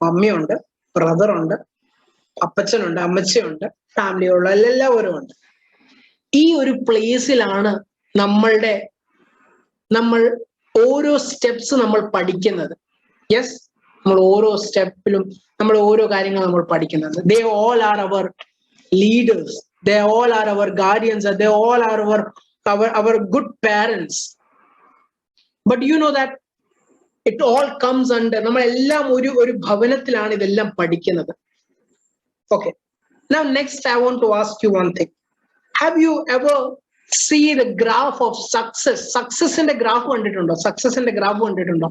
[SPEAKER 1] മമ്മിയുണ്ട്, ബ്രദറുണ്ട്, അപ്പച്ചനുണ്ട്, അമ്മച്ചിയുണ്ട്, ഫാമിലിയുള്ള എല്ലാവരും ഉണ്ട്. ഈ ഒരു പ്ലേസിലാണ് നമ്മൾ ഓരോ സ്റ്റെപ്സ് നമ്മൾ പഠിക്കുന്നത്. യെസ്, നമ്മൾ ഓരോ സ്റ്റെപ്പിലും നമ്മൾ ഓരോ കാര്യങ്ങൾ നമ്മൾ പഠിക്കുന്നത്. They all are our leaders, they all are our guardians, they all are our good parents. But you know that it all comes under, നമ്മളെല്ലാം ഒരു ഭവനത്തിലാണ് ഇതെല്ലാം പഠിക്കുന്നത്. Okay, now next I want to ask you one thing. Have you ever see the graph of successന്റെ graph കണ്ടിട്ടുണ്ടോ? സക്സസിന്റെ graph കണ്ടിട്ടുണ്ടോ?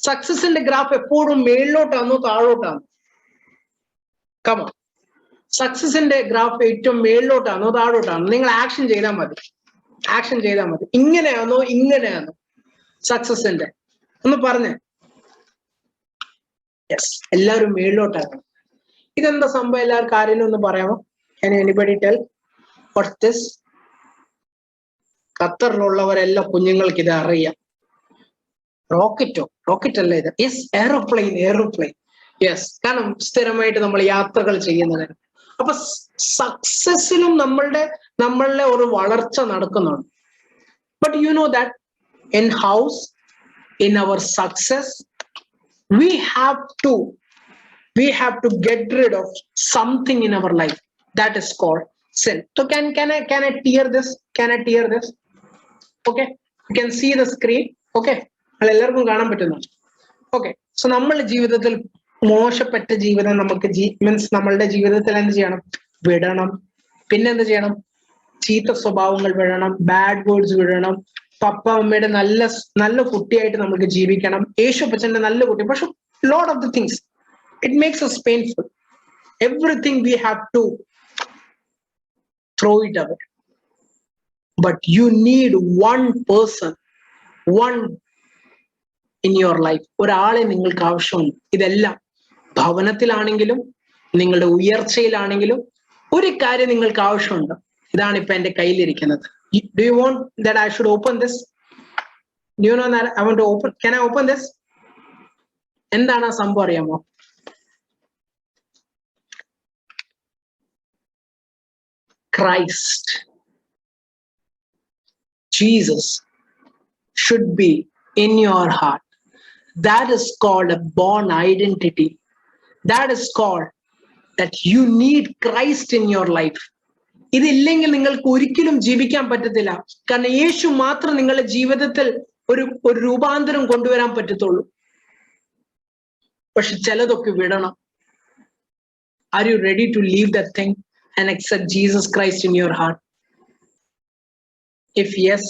[SPEAKER 1] സക്സസിന്റെ graph എപ്പോഴും മേളിലോട്ടാണോ താഴോട്ടാണോ? കമ സക്സസിന്റെ ഗ്രാഫ് ഏറ്റവും മേളിലോട്ടാണോ താഴോട്ടാണോ? നിങ്ങൾ ആക്ഷൻ ചെയ്താൽ മതി. ഇങ്ങനെയാണോ സക്സസിന്റെ? ഒന്ന് പറഞ്ഞേ. യെസ്, എല്ലാവരും മേളിലോട്ടാണ്. ഇതെന്താ സംഭവം? എല്ലാവർക്കും ആരെങ്കിലും ഒന്ന് പറയാമോ? Can anybody tell what's this? ഖത്തറിലുള്ളവരെല്ലാം കുഞ്ഞുങ്ങൾക്ക് ഇത് അറിയാം. റോക്കറ്റ് അല്ല ഇത്? Yes, aeroplane. യെസ്, കാരണം സ്ഥിരമായിട്ട് നമ്മൾ യാത്രകൾ ചെയ്യുന്നത്. അപ്പൊ സക്സസിലും നമ്മളുടെ ഒരു വളർച്ച നടക്കുന്നുണ്ട്. But you know that in house, in our success, we have to get rid of something in our life that is called sin. So can I tear this? Okay, you can see the screen. Okay, എല്ലാവർക്കും കാണാൻ പറ്റുന്നു. Okay, so നമ്മളുടെ ജീവിതത്തിൽ മോശപ്പെട്ട ജീവിതം നമുക്ക് means നമ്മളുടെ ജീവിതത്തിൽ എന്ത് ചെയ്യണം? വിടണം. പിന്നെ എന്ത് ചെയ്യണം? ചീത്ത സ്വഭാവങ്ങൾ വിടണം, ബാഡ് വേർഡ്സ് വിടണം. പപ്പ അമ്മയുടെ നല്ല കുട്ടിയായിട്ട് നമുക്ക് ജീവിക്കണം. യേശു അപ്പച്ചന്റെ നല്ല കുട്ടി. പക്ഷെ lot of the things, it makes us painful. Everything we have to throw it away. But you need one person, one in your life. ഒരാളെ നിങ്ങൾക്ക് ആവശ്യമുണ്ട്. ഇതെല്ലാം ഭവനത്തിലാണെങ്കിലും നിങ്ങളുടെ ഉയർച്ചയിലാണെങ്കിലും ഒരു കാര്യം നിങ്ങൾക്ക് ആവശ്യമുണ്ട്. ഇതാണ് ഇപ്പൊ എന്റെ കയ്യിലിരിക്കുന്നത്. Do you want that I should open this? Do you know that I want to open? Can I open this? എന്താണ് ആ സംഭവം അറിയാമോ? Christ, Jesus, should be in your heart. That is called a born identity. That is called that you need Christ in your life. ഇതില്ലെങ്കിൽ നിങ്ങൾക്ക് ഒരിക്കലും ജീവിക്കാൻ പറ്റത്തില്ല. കാരണം യേശു മാത്രം നിങ്ങളുടെ ജീവിതത്തിൽ ഒരു രൂപാന്തരം കൊണ്ടുവരാൻ പറ്റത്തുള്ളൂ. പക്ഷെ ചിലതൊക്കെ വിടണം. Are you ready to leave that thing and accept Jesus Christ in your heart? If yes,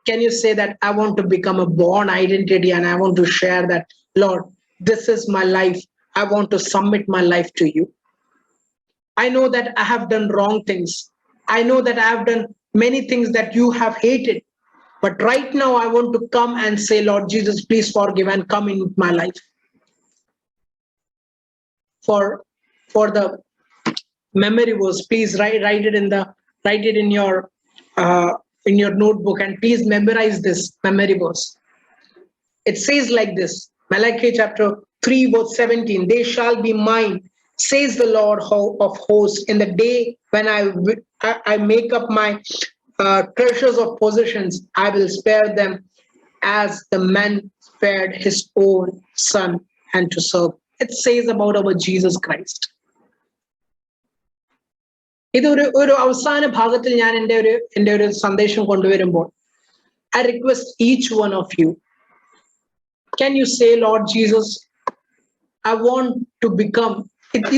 [SPEAKER 1] can you say that I want to become a born identity and I want to share that, Lord, this is my life. I want to submit my life to you. I know that I have done wrong things. I know that I have done many things that you have hated. But right now I want to come and say, Lord Jesus, please forgive and come in my life. For the memory verse, please write it in your notebook, and please memorize this memory verse. It says like this, Malachi chapter 3 verse 17, they shall be mine, says the Lord of hosts, in the day when I make up my treasures of possessions. I will spare them as the man spared his own son and to serve. It says about our Jesus Christ. ഇത് ഒരു അവസാന ഭാഗത്തിൽ ഞാൻ എൻ്റെ ഒരു സന്ദേശം കൊണ്ടുവരുമ്പോൾ I request each one of you, can you say, Lord Jesus, I want to become.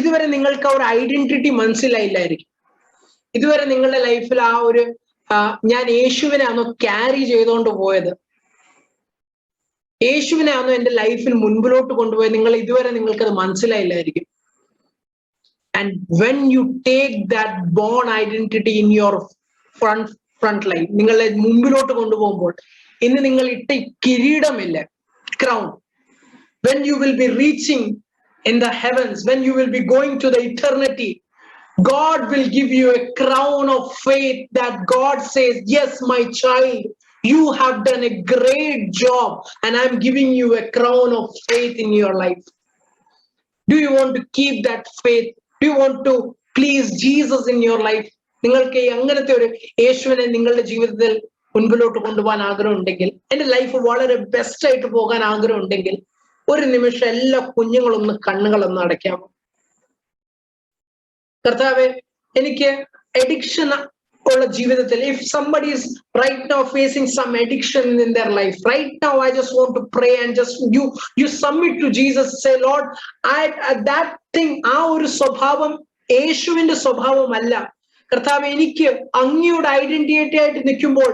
[SPEAKER 1] ഇതുവരെ നിങ്ങൾക്ക് ആ ഒരു ഐഡന്റിറ്റി മനസ്സിലായില്ലായിരിക്കും. ഇതുവരെ നിങ്ങളുടെ ലൈഫിൽ ആ ഒരു ഞാൻ യേശുവിനെ ആണോ ക്യാരി ചെയ്തുകൊണ്ട് പോയത്, യേശുവിനെ ആണോ എൻ്റെ ലൈഫിൽ മുൻപിലോട്ട് കൊണ്ടുപോയത്, ഇതുവരെ നിങ്ങൾക്കത് മനസ്സിലായില്ലായിരിക്കും. And when you take that born identity in your front line, നിങ്ങളെ മുമ്പിലോട്ട് കൊണ്ടുപോകുമ്പോൾ, ഇന്ന് നിങ്ങൾ ഇട്ട കിരീടമില്ല, crown, when you will be reaching in the heavens, when you will be going to the eternity, God will give you a crown of faith that God says, yes, my child, you have done a great job and I'm giving you a crown of faith in your life. Do you want to keep that faith? Do you want to please Jesus in your life? നിങ്ങൾക്ക് അങ്ങനത്തെ ഒരു യേശുവിനെ നിങ്ങളുടെ ജീവിതത്തിൽ മുൻപിലോട്ട് കൊണ്ടുപോകാൻ ആഗ്രഹം ഉണ്ടെങ്കിൽ, എൻ്റെ ലൈഫ് വളരെ ബെസ്റ്റ് ആയിട്ട് പോകാൻ ആഗ്രഹം ഉണ്ടെങ്കിൽ, ഒരു നിമിഷം എല്ലാ കുഞ്ഞുങ്ങളൊന്ന് കണ്ണുകളൊന്ന് അടയ്ക്കാമോ? കർത്താവേ, എനിക്ക് അഡിക്ഷൻ ഉള്ള ജീവിതത്തിൽ, if somebody is right now facing some addiction in their life, right now I just want to pray and just you submit to Jesus, say, Lord, that thing, ആ ഒരു സ്വഭാവം യേശുവിന്റെ സ്വഭാവമല്ല കർത്താവേ. എനിക്ക് അങ്ങയുടെ ഐഡന്റിറ്റി ആയിട്ട് നിൽക്കുമ്പോൾ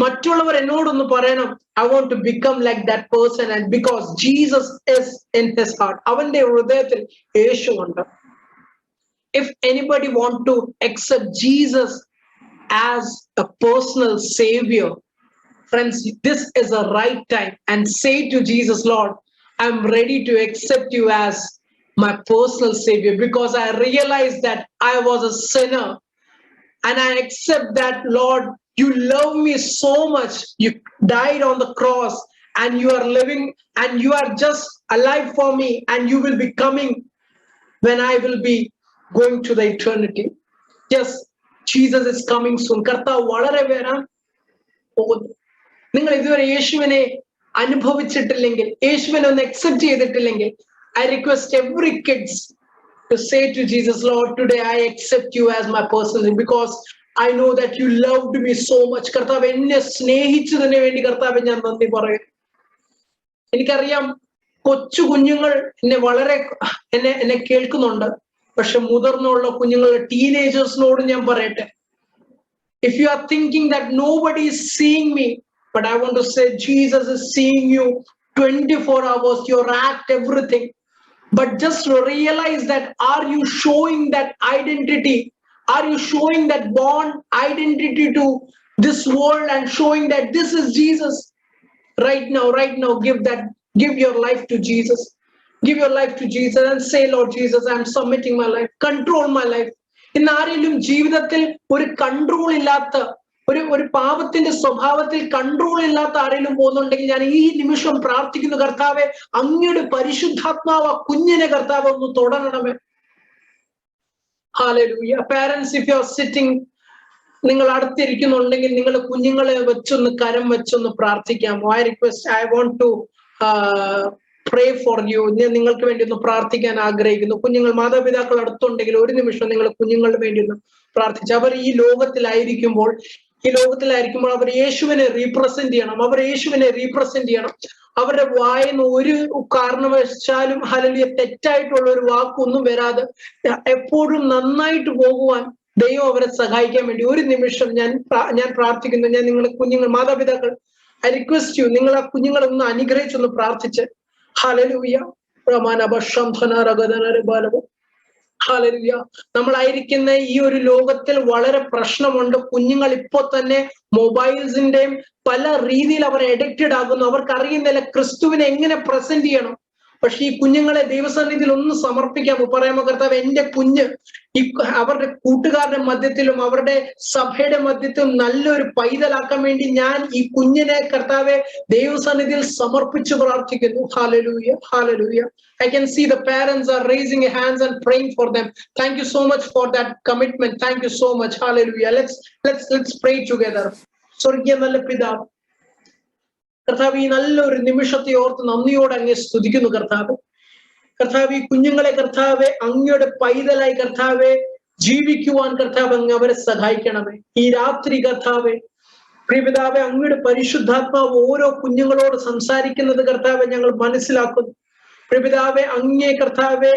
[SPEAKER 1] മറ്റുള്ളവർ എന്നോടൊന്ന് പറയണം, I want to become like that person, and because Jesus is in his heart, അവന്റെ ഹൃദയത്തിൽ യേശു ഉണ്ട്. If anybody want to accept Jesus as a personal savior, friends, this is a right time, and say to Jesus, Lord, I'm ready to accept you as my personal savior, because I realized that I was a sinner, and I accept that, Lord, you love me so much. You died on the cross, and you are living, and you are just alive for me, and you will be coming when I will be going to the eternity. Yes, Jesus is coming soon. കർത്താവ് വളരെ വരാൻ പോകുന്നു. നിങ്ങൾ ഇതുവരെ യേശുവിനെ അനുഭവിച്ചിട്ടില്ലെങ്കിൽ, യേശുവിനെ ഒന്ന് accept ചെയ്തിട്ടില്ലെങ്കിൽ, I request every kids to say to Jesus, Lord, today I accept you as my personal, because I know that you loved me so much. കർത്താവ് എന്നെ സ്നേഹിച്ചതിന് വേണ്ടി കർത്താവ് ഞാൻ നന്ദി പറയും. എനിക്കറിയാം കൊച്ചു കുഞ്ഞുങ്ങൾ എന്നെ കേൾക്കുന്നുണ്ട്. പക്ഷെ മുതിർന്നുള്ള കുഞ്ഞുങ്ങളുടെ ടീനേജേഴ്സിനോട് ഞാൻ പറയട്ടെ, if you are thinking that nobody is seeing me, but I want to say Jesus is seeing you 24 hours, your act, everything. But just realize that, are you showing that identity? Are you showing that born identity to this world and showing that this is Jesus? Right now, give your life to Jesus. Give your life to Jesus and say, Lord Jesus, I'm submitting my life. Control my life. ഇന്ന് ആരെങ്കിലും ജീവിതത്തിൽ ഒരു control ഇല്ലാത്ത, ഒരു പാപത്തിന്റെ സ്വഭാവത്തിൽ control ഇല്ലാത്ത ആരെങ്കിലും പോകുന്നുണ്ടെങ്കിൽ, ഞാൻ ഈ നിമിഷം പ്രാർത്ഥിക്കുന്നു, കർത്താവെ, അങ്ങയുടെ പരിശുദ്ധാത്മാവ് ആ കുഞ്ഞിനെ കർത്താവ് ഒന്ന് തൊടണമേ. Hallelujah. Parents, if you are sitting നിങ്ങൾ അടുത്തിരിക്കുന്നുണ്ടെങ്കിൽ നിങ്ങളുടെ കുഞ്ഞുങ്ങളെ വെച്ചൊന്ന് കരം വെച്ചൊന്ന് പ്രാർത്ഥിക്കാമോ? I want to pray for you. ഞാൻ നിങ്ങൾക്ക് വേണ്ടി ഒന്ന് പ്രാർത്ഥിക്കാൻ ആഗ്രഹിക്കുന്നു. കുഞ്ഞുങ്ങൾ മാതാപിതാക്കൾ അടുത്തുണ്ടെങ്കിൽ ഒരു നിമിഷം നിങ്ങൾ കുഞ്ഞുങ്ങളുടെ വേണ്ടി ഒന്ന് പ്രാർത്ഥിച്ചു. അവർ ഈ ലോകത്തിലായിരിക്കുമ്പോൾ അവർ യേശുവിനെ റീപ്രസെന്റ് ചെയ്യണം. അവരുടെ വായിന്ന് ഒരു കാരണവശാലും ഹല്ലേലൂയ തെറ്റായിട്ടുള്ള ഒരു വാക്കൊന്നും വരാതെ എപ്പോഴും നന്നായിട്ട് പോകുവാൻ ദൈവം അവരെ സഹായിക്കാൻ വേണ്ടി ഒരു നിമിഷം ഞാൻ പ്രാർത്ഥിക്കുന്നു. ഞാൻ നിങ്ങളുടെ കുഞ്ഞുങ്ങൾ മാതാപിതാക്കൾ ഐ റിക്വസ്റ്റ് യു, നിങ്ങൾ ആ കുഞ്ഞുങ്ങളെ ഒന്ന് അനുഗ്രഹിച്ചൊന്ന് പ്രാർത്ഥിച്ച്. ഹല്ലേലൂയ. ഹല്ലേലൂയ. നമ്മളായിരിക്കുന്ന ഈ ഒരു ലോകത്തിൽ വളരെ പ്രശ്നമുണ്ട്. കുഞ്ഞുങ്ങൾ ഇപ്പോൾ തന്നെ മൊബൈൽസിന്റെയും പല രീതിയിൽ അവർ അഡിക്റ്റഡ് ആകുന്നു. അവർക്ക് അറിയുന്നില്ല ക്രിസ്തുവിനെ എങ്ങനെ പ്രസന്റ് ചെയ്യണം. പക്ഷെ ഈ കുഞ്ഞുങ്ങളെ ദൈവസന്നിധിയിൽ ഒന്ന് സമർപ്പിക്കാമോ? പറയാമോ, കർത്താവ് എന്റെ കുഞ്ഞ് ഈ അവരുടെ കൂട്ടുകാരുടെ മധ്യത്തിലും അവരുടെ സഭയുടെ മധ്യത്തിലും നല്ലൊരു പൈതലാക്കാൻ വേണ്ടി ഞാൻ ഈ കുഞ്ഞിനെ കർത്താവെ ദൈവസന്നിധിയിൽ സമർപ്പിച്ചു പ്രാർത്ഥിക്കുന്നു. Hallelujah, hallelujah. I can see the parents are raising their hands and praying for them. Thank you so much for that commitment. Thank you so much. Hallelujah. Let's pray together. സ്വർഗീയ നല്ല പിതാവ്, കർത്താവ് ഈ നല്ലൊരു നിമിഷത്തെ ഓർത്ത് നന്ദിയോടെ അങ്ങേ സ്തുതിക്കുന്നു. കർത്താവ് ഈ കുഞ്ഞുങ്ങളെ കർത്താവെ അങ്ങയുടെ പൈതലായി കർത്താവെ ജീവിക്കുവാൻ കർത്താവ് അങ്ങ് അവരെ സഹായിക്കണമേ. ഈ രാത്രി കർത്താവെ പ്രിയപിതാവെ അങ്ങയുടെ പരിശുദ്ധാത്മാവ് ഓരോ കുഞ്ഞുങ്ങളോട് സംസാരിക്കുന്നത് കർത്താവെ ഞങ്ങൾ മനസ്സിലാക്കുന്നു. പ്രിയപിതാവെ അങ്ങേ കർത്താവെ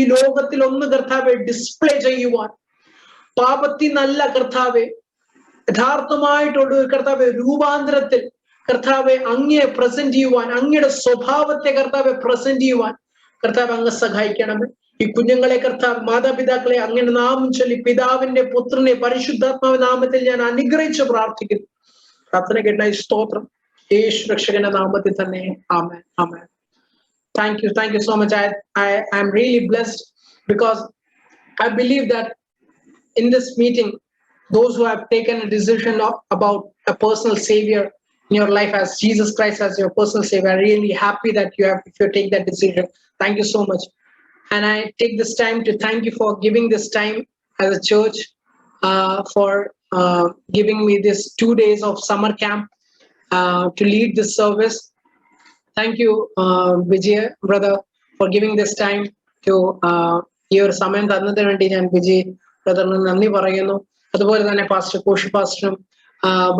[SPEAKER 1] ഈ ലോകത്തിൽ ഒന്ന് കർത്താവെ ഡിസ്പ്ലേ ചെയ്യുവാൻ, പാപത്തിൽ നല്ല കർത്താവെ യഥാർത്ഥമായിട്ടുള്ള കർത്താവെ രൂപാന്തരത്തിൽ കർത്താവെ അങ്ങയെ പ്രസന്റ് ചെയ്യുവാൻ, അങ്ങയുടെ സ്വഭാവത്തെ കർത്താവെ പ്രസന്റ് ചെയ്യുവാൻ കർത്താവ് അങ്ങ് സഹായിക്കണമേ. ഈ കുഞ്ഞുങ്ങളെ കർത്താവ് മാതാപിതാക്കളെ അങ്ങനെ നാമം ചൊല്ലി പിതാവിന്റെ പുത്രനെ പരിശുദ്ധാത്മാവ് നാമത്തിൽ ഞാൻ അനുഗ്രഹിച്ച് പ്രാർത്ഥിക്കുന്നു. പ്രാർത്ഥന കേട്ടായി സ്തോത്രം. യേശു രക്ഷകന്റെ നാമത്തിൽ തന്നെ. ആമേൻ, ആമേൻ. Thank you so much. I am really blessed because I believe that in this meeting, those who have taken a decision about a personal savior in your life as Jesus Christ as your personal savior, I'm really happy that if you take that decision. Thank you so much. And I take this time to thank you for giving this time as a church, for giving me this 2 days of summer camp to lead this service. Thank you, Vijay, brother, for giving this time to your സമയം തന്നതിന് വേണ്ടി ഞാൻ വിജയ് ബ്രദറിന് നന്ദി പറയുന്നു. അതുപോലെ തന്നെ pastor Cauchy പാസ്റ്ററും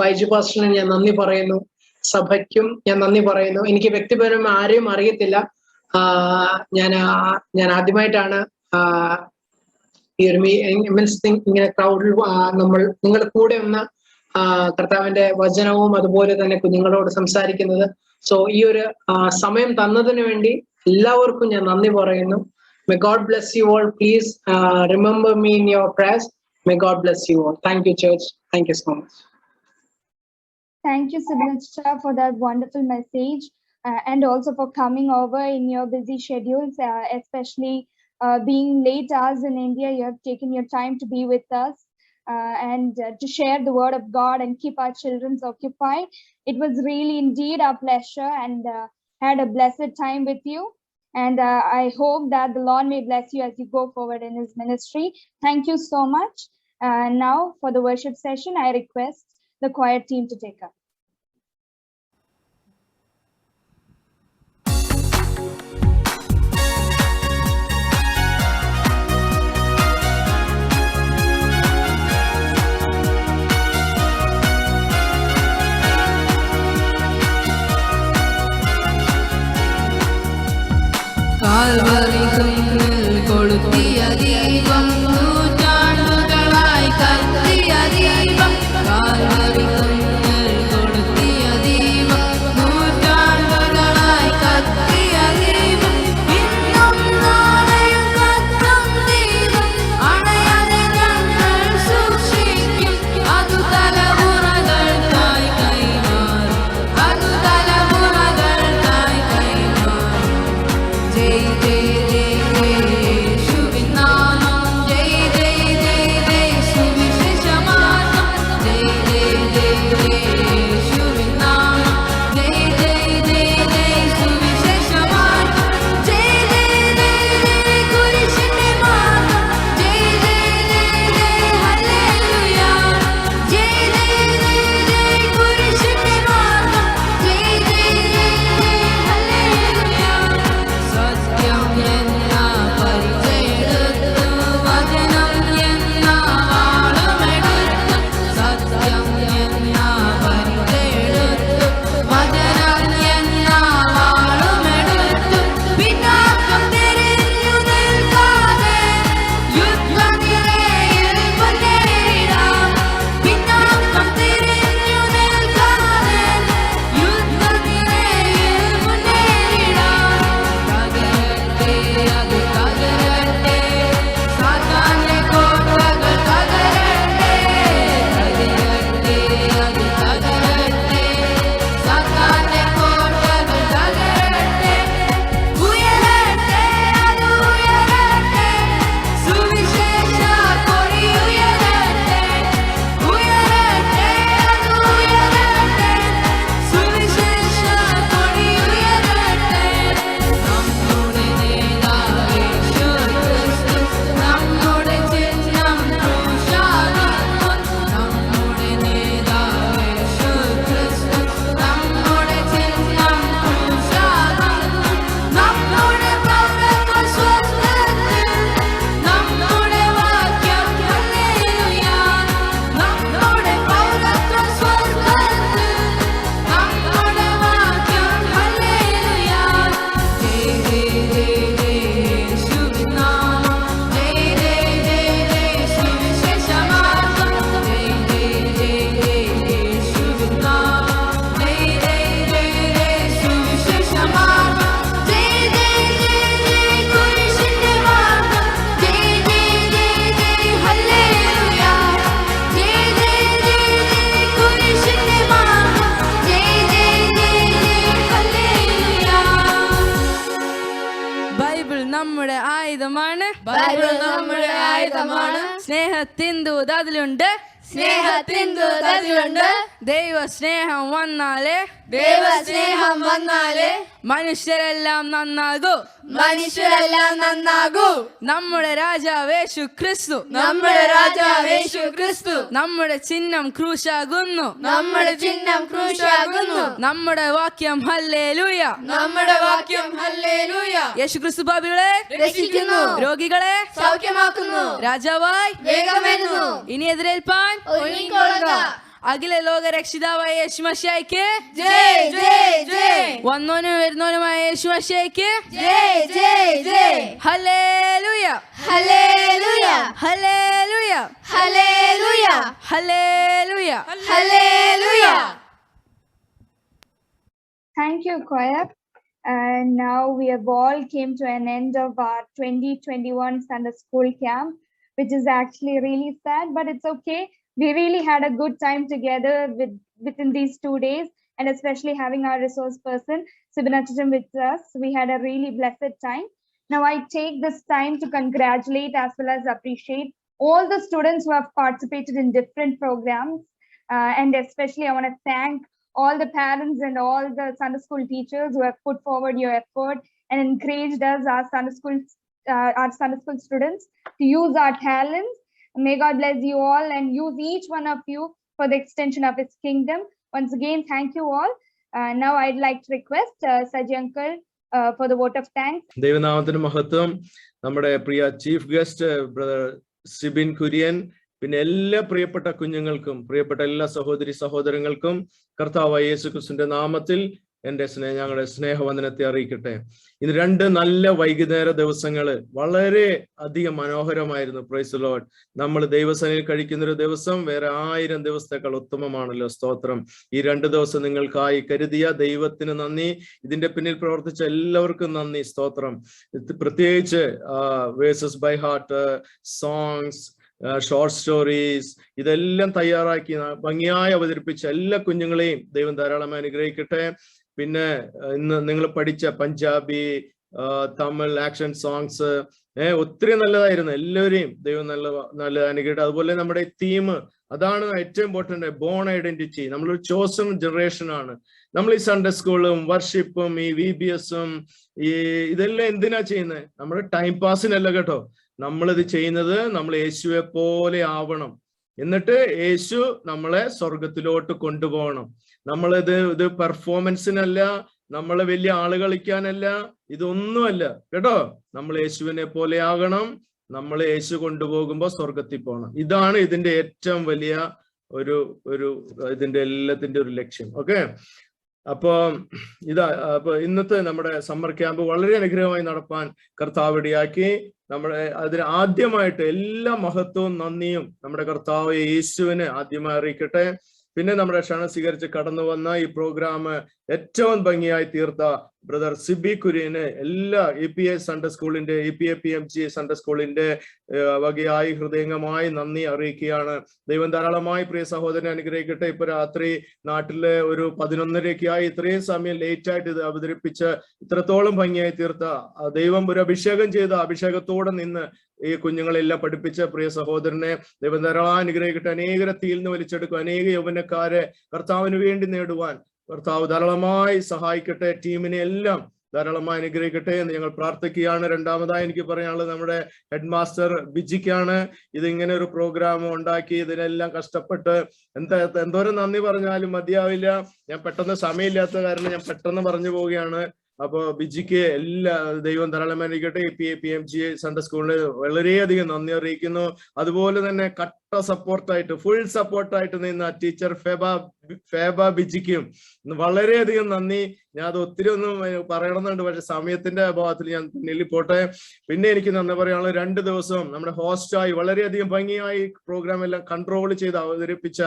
[SPEAKER 1] Baiju പാസ്റ്ററിനും ഞാൻ നന്ദി പറയുന്നു. സഭയ്ക്കും ഞാൻ നന്ദി പറയുന്നു. എനിക്ക് വ്യക്തിപരമായി ആരെയും അറിയത്തില്ല. ഞാൻ ആദ്യമായിട്ടാണ് ഈ ഒരു ഇങ്ങനെ ക്രൗഡിൽ നിങ്ങളുടെ കൂടെ ഒന്ന് കർത്താവിന്റെ വചനവും അതുപോലെ തന്നെ കുഞ്ഞുങ്ങളോട് സംസാരിക്കുന്നത്. സോ ഈ ഒരു സമയം തന്നതിന് വേണ്ടി എല്ലാവർക്കും ഞാൻ നന്ദി പറയുന്നു. May God bless you all. Please remember me in your prayers. May God bless you all. Thank you, church. Thank you so much.
[SPEAKER 3] Thank you, Siddharth, for that wonderful message, and also for coming over in your busy schedules, especially being late hours in India. You have taken your time to be with us and to share the word of God and keep our children occupied. It was really indeed our pleasure, and had a blessed time with you. And I hope that the Lord may bless you as you go forward in his ministry. Thank you so much. Now for the worship session, I request the choir team to take up.
[SPEAKER 4] കൊളുത്തിയ ദീപം നൂറ്റാണ്ടുകളായി കത്തിയ ദീപം, കൊളുത്തിയ ദീപം നൂറ്റാണ്ടുകളായി കത്തിയ ദീപം, ഇന്നും നാളെയും കത്തും ദീപം, അണയാതെ ഞങ്ങൾ സൂക്ഷിക്കും. അതു തലമുറകൾക്കായി കൈമാറും, അതു തലമുറകൾക്കായി കൈമാറും. ജയ് ജയ് ജയ് യേശുവിൻ നാമം
[SPEAKER 5] ആയുധമാണ്,
[SPEAKER 4] ബൈബിൾ നമ്മുടെ ആയുധമാണ്.
[SPEAKER 5] സ്നേഹത്തിൻ ദൂത് അതിലുണ്ട്,
[SPEAKER 4] സ്നേഹത്തിൻ ദൂത് അതിലുണ്ട്.
[SPEAKER 5] ദൈവ സ്നേഹം വന്നാലേ,
[SPEAKER 4] ദൈവ സ്നേഹം വന്നാലേ
[SPEAKER 5] മനുഷ്യരെല്ലാം നന്നാകൂ,
[SPEAKER 4] മനുഷ്യരെല്ലാം നന്നാകൂ.
[SPEAKER 5] നമ്മുടെ രാജാവ് യേശു ക്രിസ്തു,
[SPEAKER 4] നമ്മുടെ രാജാവ് യേശു ക്രിസ്തു.
[SPEAKER 5] നമ്മുടെ ചിഹ്നം ക്രൂശാകുന്നു,
[SPEAKER 4] നമ്മുടെ ചിഹ്നം ക്രൂശാകുന്നു.
[SPEAKER 5] നമ്മുടെ വാക്യം ഹല്ലേലൂയ,
[SPEAKER 4] നമ്മുടെ വാക്യം ഹല്ലേലൂയ.
[SPEAKER 5] യേശു ക്രിസ്തു പാപികളെ
[SPEAKER 4] രക്ഷിക്കുന്നു,
[SPEAKER 5] രോഗികളെ
[SPEAKER 4] സൗഖ്യമാക്കുന്നു,
[SPEAKER 5] രാജാവായി
[SPEAKER 4] വേഗം വരുന്നു.
[SPEAKER 5] ഇനി എതിരേൽപ്പാൻ
[SPEAKER 4] ഒരുങ്ങിക്കൊള്ളുക.
[SPEAKER 5] അഖില ലോക രക്ഷിതാവായ യേശു മശിഹായ്ക്ക്
[SPEAKER 4] ജയ് ജയ് ജയ്.
[SPEAKER 5] വന്നോനും വരുന്നോനുമായ യേശു മശിഹായ്ക്ക്
[SPEAKER 4] ജയ് ജയ് ജയ്.
[SPEAKER 5] Hallelujah,
[SPEAKER 4] hallelujah,
[SPEAKER 5] hallelujah,
[SPEAKER 4] hallelujah,
[SPEAKER 5] hallelujah.
[SPEAKER 4] Hallelujah.
[SPEAKER 3] Thank you, choir. And now we have all came to an end of our 2021 Sunday School camp, which is actually really sad, but it's okay. We really had a good time together within these 2 days, and especially having our resource person, Subinacham, with us. We had a really blessed time. Now I take this time to congratulate as well as appreciate all the students who have participated in different programs. And especially I want to thank all the parents and all the Sunday school teachers who have put forward your effort and encouraged us, our Sunday school students, to use our talents. May God bless you all and use each one of you for the extension of His kingdom. Once again, thank you all. Now I'd like to request Saji Uncle for the vote of thanks.
[SPEAKER 6] ദൈവനാമത്തിന് മഹത്വം. നമ്മുടെ പ്രിയ chief guest brother Sibin Kurian, പിന്നെ എല്ലാ പ്രിയപ്പെട്ട കുഞ്ഞുങ്ങൾക്കും, പ്രിയപ്പെട്ട എല്ലാ സഹോദരി സഹോദരങ്ങൾക്കും കർത്താവായ യേശുക്രിസ്തുവിന്റെ നാമത്തിൽ ഞങ്ങളുടെ സ്നേഹവന്ദനത്തെ അറിയിക്കട്ടെ. ഇന്ന് 2 നല്ല വൈകുന്നേര ദിവസങ്ങള് വളരെ അധികം മനോഹരമായിരുന്നു. Praise the Lord. നമ്മൾ ദൈവസന്നിധിയിൽ കഴിക്കുന്ന ഒരു ദിവസം വേറെ 1000 ദിവസത്തേക്കാൾ ഉത്തമമാണല്ലോ. സ്തോത്രം. ഈ 2 ദിവസം നിങ്ങൾക്കായി കരുതിയ ദൈവത്തിന് നന്ദി. ഇതിന്റെ പിന്നിൽ പ്രവർത്തിച്ച എല്ലാവർക്കും നന്ദി. സ്തോത്രം. പ്രത്യേകിച്ച് verses by heart, songs, short stories ഇതെല്ലാം തയ്യാറാക്കി ഭംഗിയായി അവതരിപ്പിച്ച എല്ലാ കുഞ്ഞുങ്ങളെയും ദൈവം ധാരാളമായി അനുഗ്രഹിക്കട്ടെ. പിന്നെ ഇന്ന് നിങ്ങൾ പഠിച്ച പഞ്ചാബി, തമിഴ് ആക്ഷൻ സോങ്സ് ഒത്തിരി നല്ലതായിരുന്നു. എല്ലാവരെയും ദൈവം നല്ല അനുഗ്രഹിക്കട്ടെ. അതുപോലെ നമ്മുടെ തീം അതാണ് ഏറ്റവും ഇമ്പോർട്ടന്റ്, ബോൺ ഐഡന്റിറ്റി. നമ്മളൊരു ചോസൺ ജനറേഷൻ ആണ്. നമ്മൾ ഈ സൺഡേ സ്കൂളും വർഷിപ്പും ഈ VBSഉം ഇതെല്ലാം എന്തിനാ ചെയ്യുന്നത്? നമ്മുടെ ടൈം പാസിനല്ല കേട്ടോ. നമ്മളിത് ചെയ്യുന്നത് നമ്മൾ യേശുവെ പോലെ ആവണം. എന്നിട്ട് യേശു നമ്മളെ സ്വർഗത്തിലോട്ട് കൊണ്ടുപോകണം. ഇത് പെർഫോമൻസിനല്ല, നമ്മളെ വലിയ ആള് കളിക്കാനല്ല, ഇതൊന്നുമല്ല കേട്ടോ. നമ്മൾ യേശുവിനെ പോലെ ആകണം. നമ്മളെ യേശു കൊണ്ടുപോകുമ്പോ സ്വർഗത്തിൽ പോകണം. ഇതാണ് ഇതിന്റെ ഏറ്റവും വലിയ ഇതിന്റെ എല്ലാത്തിന്റെ ഒരു ലക്ഷ്യം. ഓക്കെ. അപ്പൊ ഇന്നത്തെ നമ്മുടെ സമ്മർ ക്യാമ്പ് വളരെ അനുഗ്രഹമായി നടപ്പാൻ കർത്താവ് ഇടയാക്കി. അതിന് ആദ്യമായിട്ട് എല്ലാ മഹത്വവും നന്ദിയും നമ്മുടെ കർത്താവ് യേശുവിനെ ആദ്യമായി അറിയിക്കട്ടെ. പിന്നെ നമ്മുടെ ക്ഷണം സ്വീകരിച്ച് കടന്നു വന്ന ഈ പ്രോഗ്രാം ഏറ്റവും ഭംഗിയായി തീർത്ത ബ്രദർ സിബി കുര്യന് എല്ലാ EPA സൺഡേ സ്കൂളിന്റെ, EPA PMG സൺഡേ സ്കൂളിന്റെ വകയായി ഹൃദയംഗമായി നന്ദി അറിയിക്കുകയാണ്. ദൈവം ധാരാളമായി പ്രിയ സഹോദരനെ അനുഗ്രഹിക്കട്ടെ. ഇപ്പൊ രാത്രി നാട്ടിലെ ഒരു 11:30 ഇത്രയും സമയം ലേറ്റ് ആയിട്ട് ഇത് അവതരിപ്പിച്ച് ഇത്രത്തോളം ഭംഗിയായി തീർത്ത ദൈവം ഒരു അഭിഷേകം ചെയ്ത അഭിഷേകത്തോടെ നിന്ന് ഈ കുഞ്ഞുങ്ങളെല്ലാം പഠിപ്പിച്ച പ്രിയ സഹോദരനെ ദൈവം ധാരാളം അനുഗ്രഹിക്കട്ടെ. അനേകരെ തീയിൽ നിന്ന് വലിച്ചെടുക്കും, അനേക യൗവനക്കാരെ കർത്താവിന് വേണ്ടി നേടുവാൻ കർത്താവ് ധാരാളമായി സഹായിക്കട്ടെ. ടീമിനെ എല്ലാം ധാരാളമായി അനുഗ്രഹിക്കട്ടെ എന്ന് ഞങ്ങൾ പ്രാർത്ഥിക്കുകയാണ്. രണ്ടാമതായി എനിക്ക് പറയാനുള്ളത് നമ്മുടെ ഹെഡ് മാസ്റ്റർ ബിജിക്കാണ്. ഇതിങ്ങനെ ഒരു പ്രോഗ്രാം ഉണ്ടാക്കി ഇതിനെല്ലാം കഷ്ടപ്പെട്ട് എന്തോരം നന്ദി പറഞ്ഞാലും മതിയാവില്ല. ഞാൻ പെട്ടെന്ന് സമയമില്ലാത്ത കാരണം ഞാൻ പെട്ടെന്ന് പറഞ്ഞു പോവുകയാണ്. അപ്പൊ ബിജിക്ക് എല്ലാ ദൈവം ധാരാളം അനുഗ്രഹിക്കട്ടെ. EPA PMG സൺഡേ സ്കൂളിന് വളരെയധികം നന്ദി അറിയിക്കുന്നു. അതുപോലെ തന്നെ കട്ട സപ്പോർട്ടായിട്ട്, ഫുൾ സപ്പോർട്ടായിട്ട് നിന്ന ടീച്ചർ ഫേബ ബിജിക്കും വളരെയധികം നന്ദി. ഞാൻ അത് ഒത്തിരി ഒന്നും പറയണമെന്നുണ്ട്, പക്ഷെ സമയത്തിന്റെ അഭാവത്തിൽ ഞാൻ പിന്നിൽ പോട്ടെ. പിന്നെ എനിക്ക് നന്ദി പറയാനുള്ള 2 ദിവസം നമ്മുടെ ഹോസ്റ്റായി വളരെയധികം ഭംഗിയായി പ്രോഗ്രാം എല്ലാം കൺട്രോൾ ചെയ്ത് അവതരിപ്പിച്ച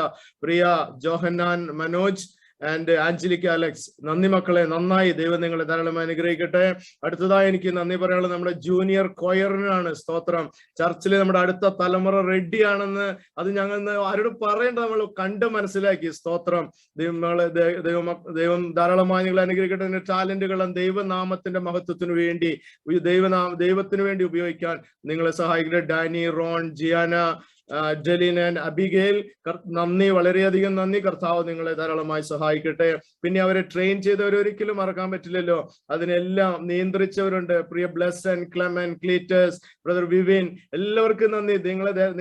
[SPEAKER 6] പ്രിയ Johannan Manoj and Angelica Alex. നന്ദി മക്കളെ, നന്നായി. ദൈവം നിങ്ങളെ ധാരാളമായി അനുഗ്രഹിക്കട്ടെ. അടുത്തതായി എനിക്ക് നന്ദി പറയാനുള്ളത് നമ്മുടെ ജൂനിയർ കൊയറിനാണ്. സ്തോത്രം. ചർച്ചിൽ നമ്മുടെ അടുത്ത തലമുറ റെഡിയാണെന്ന് അത് ഞങ്ങൾ ആരോട് പറയേണ്ട, നമ്മൾ കണ്ട് മനസ്സിലാക്കി. സ്തോത്രം. ദൈവം ധാരാളമായി നിങ്ങളെ അനുഗ്രഹിക്കട്ടെ. നിങ്ങളുടെ ടാലന്റുകളും ദൈവനാമത്തിന്റെ മഹത്വത്തിനു വേണ്ടി ദൈവത്തിന് വേണ്ടി ഉപയോഗിക്കാൻ നിങ്ങളെ സഹായിക്കട്ടെ. Danny, Ron, Gianna, Jaleen and Abigail, നന്ദി, വളരെയധികം നന്ദി. കർത്താവ് നിങ്ങളെ ധാരാളമായി സഹായിക്കട്ടെ. പിന്നെ അവരെ ട്രെയിൻ ചെയ്തവരൊരിക്കലും മറക്കാൻ പറ്റില്ലല്ലോ. അതിനെല്ലാം നിയന്ത്രിച്ചവരുണ്ട്. പ്രിയ ബ്ലെസ് ആൻഡ് ക്ലെമൻ, ക്ലീറ്റസ്, ബ്രദർ വിവിൻ, എല്ലാവർക്കും നന്ദി.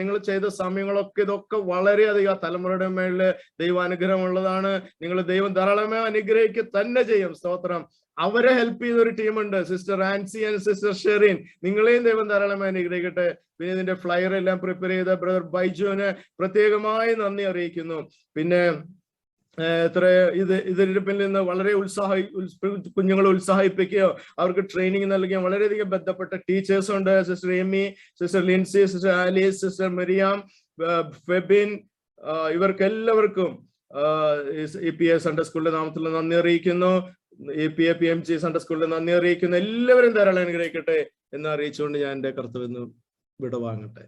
[SPEAKER 6] നിങ്ങൾ ചെയ്ത സമയങ്ങളൊക്കെ ഇതൊക്കെ വളരെയധികം തലമുറയുടെ മേളില് ദൈവാനുഗ്രഹം ഉള്ളതാണ്. നിങ്ങൾ ദൈവം ധാരാളമായി അനുഗ്രഹിക്കുക തന്നെ ചെയ്യും. സ്തോത്രം. അവരെ ഹെൽപ്പ് ചെയ്ത ഒരു ടീമുണ്ട്, sister Ancy and sister Sherin. നിങ്ങളെയും ദൈവം ധാരാളമായി അനുഗ്രഹിക്കട്ടെ. പിന്നെ ഇതിന്റെ ഫ്ലയർ എല്ലാം പ്രിപ്പയർ ചെയ്ത ബ്രദർ ബൈജുവിന് പ്രത്യേകമായി നന്ദി അറിയിക്കുന്നു. പിന്നെ ഇതിന്റെ പിന്നിൽ നിന്ന് വളരെ കുഞ്ഞുങ്ങളെ ഉത്സാഹിപ്പിക്കുകയോ അവർക്ക് ട്രെയിനിങ് നൽകുകയോ വളരെയധികം ബന്ധപ്പെട്ട ടീച്ചേഴ്സ് ഉണ്ട്. Sister Emy, sister Lincy, sister Alice, sister Mariam, Febin, ഇവർക്കെല്ലാവർക്കും EPA സൺഡേ സ്കൂളിന്റെ നാമത്തിൽ നന്ദി അറിയിക്കുന്നു. EPA PMG സൺഡേ സ്കൂളിന്റെ നന്ദി അറിയിക്കുന്നു. എല്ലാവരും ധാരാളം അനുഗ്രഹിക്കട്ടെ എന്ന് അറിയിച്ചുകൊണ്ട് ഞാൻ എന്റെ കർത്തവ്യം വിടവാങ്ങട്ടെ.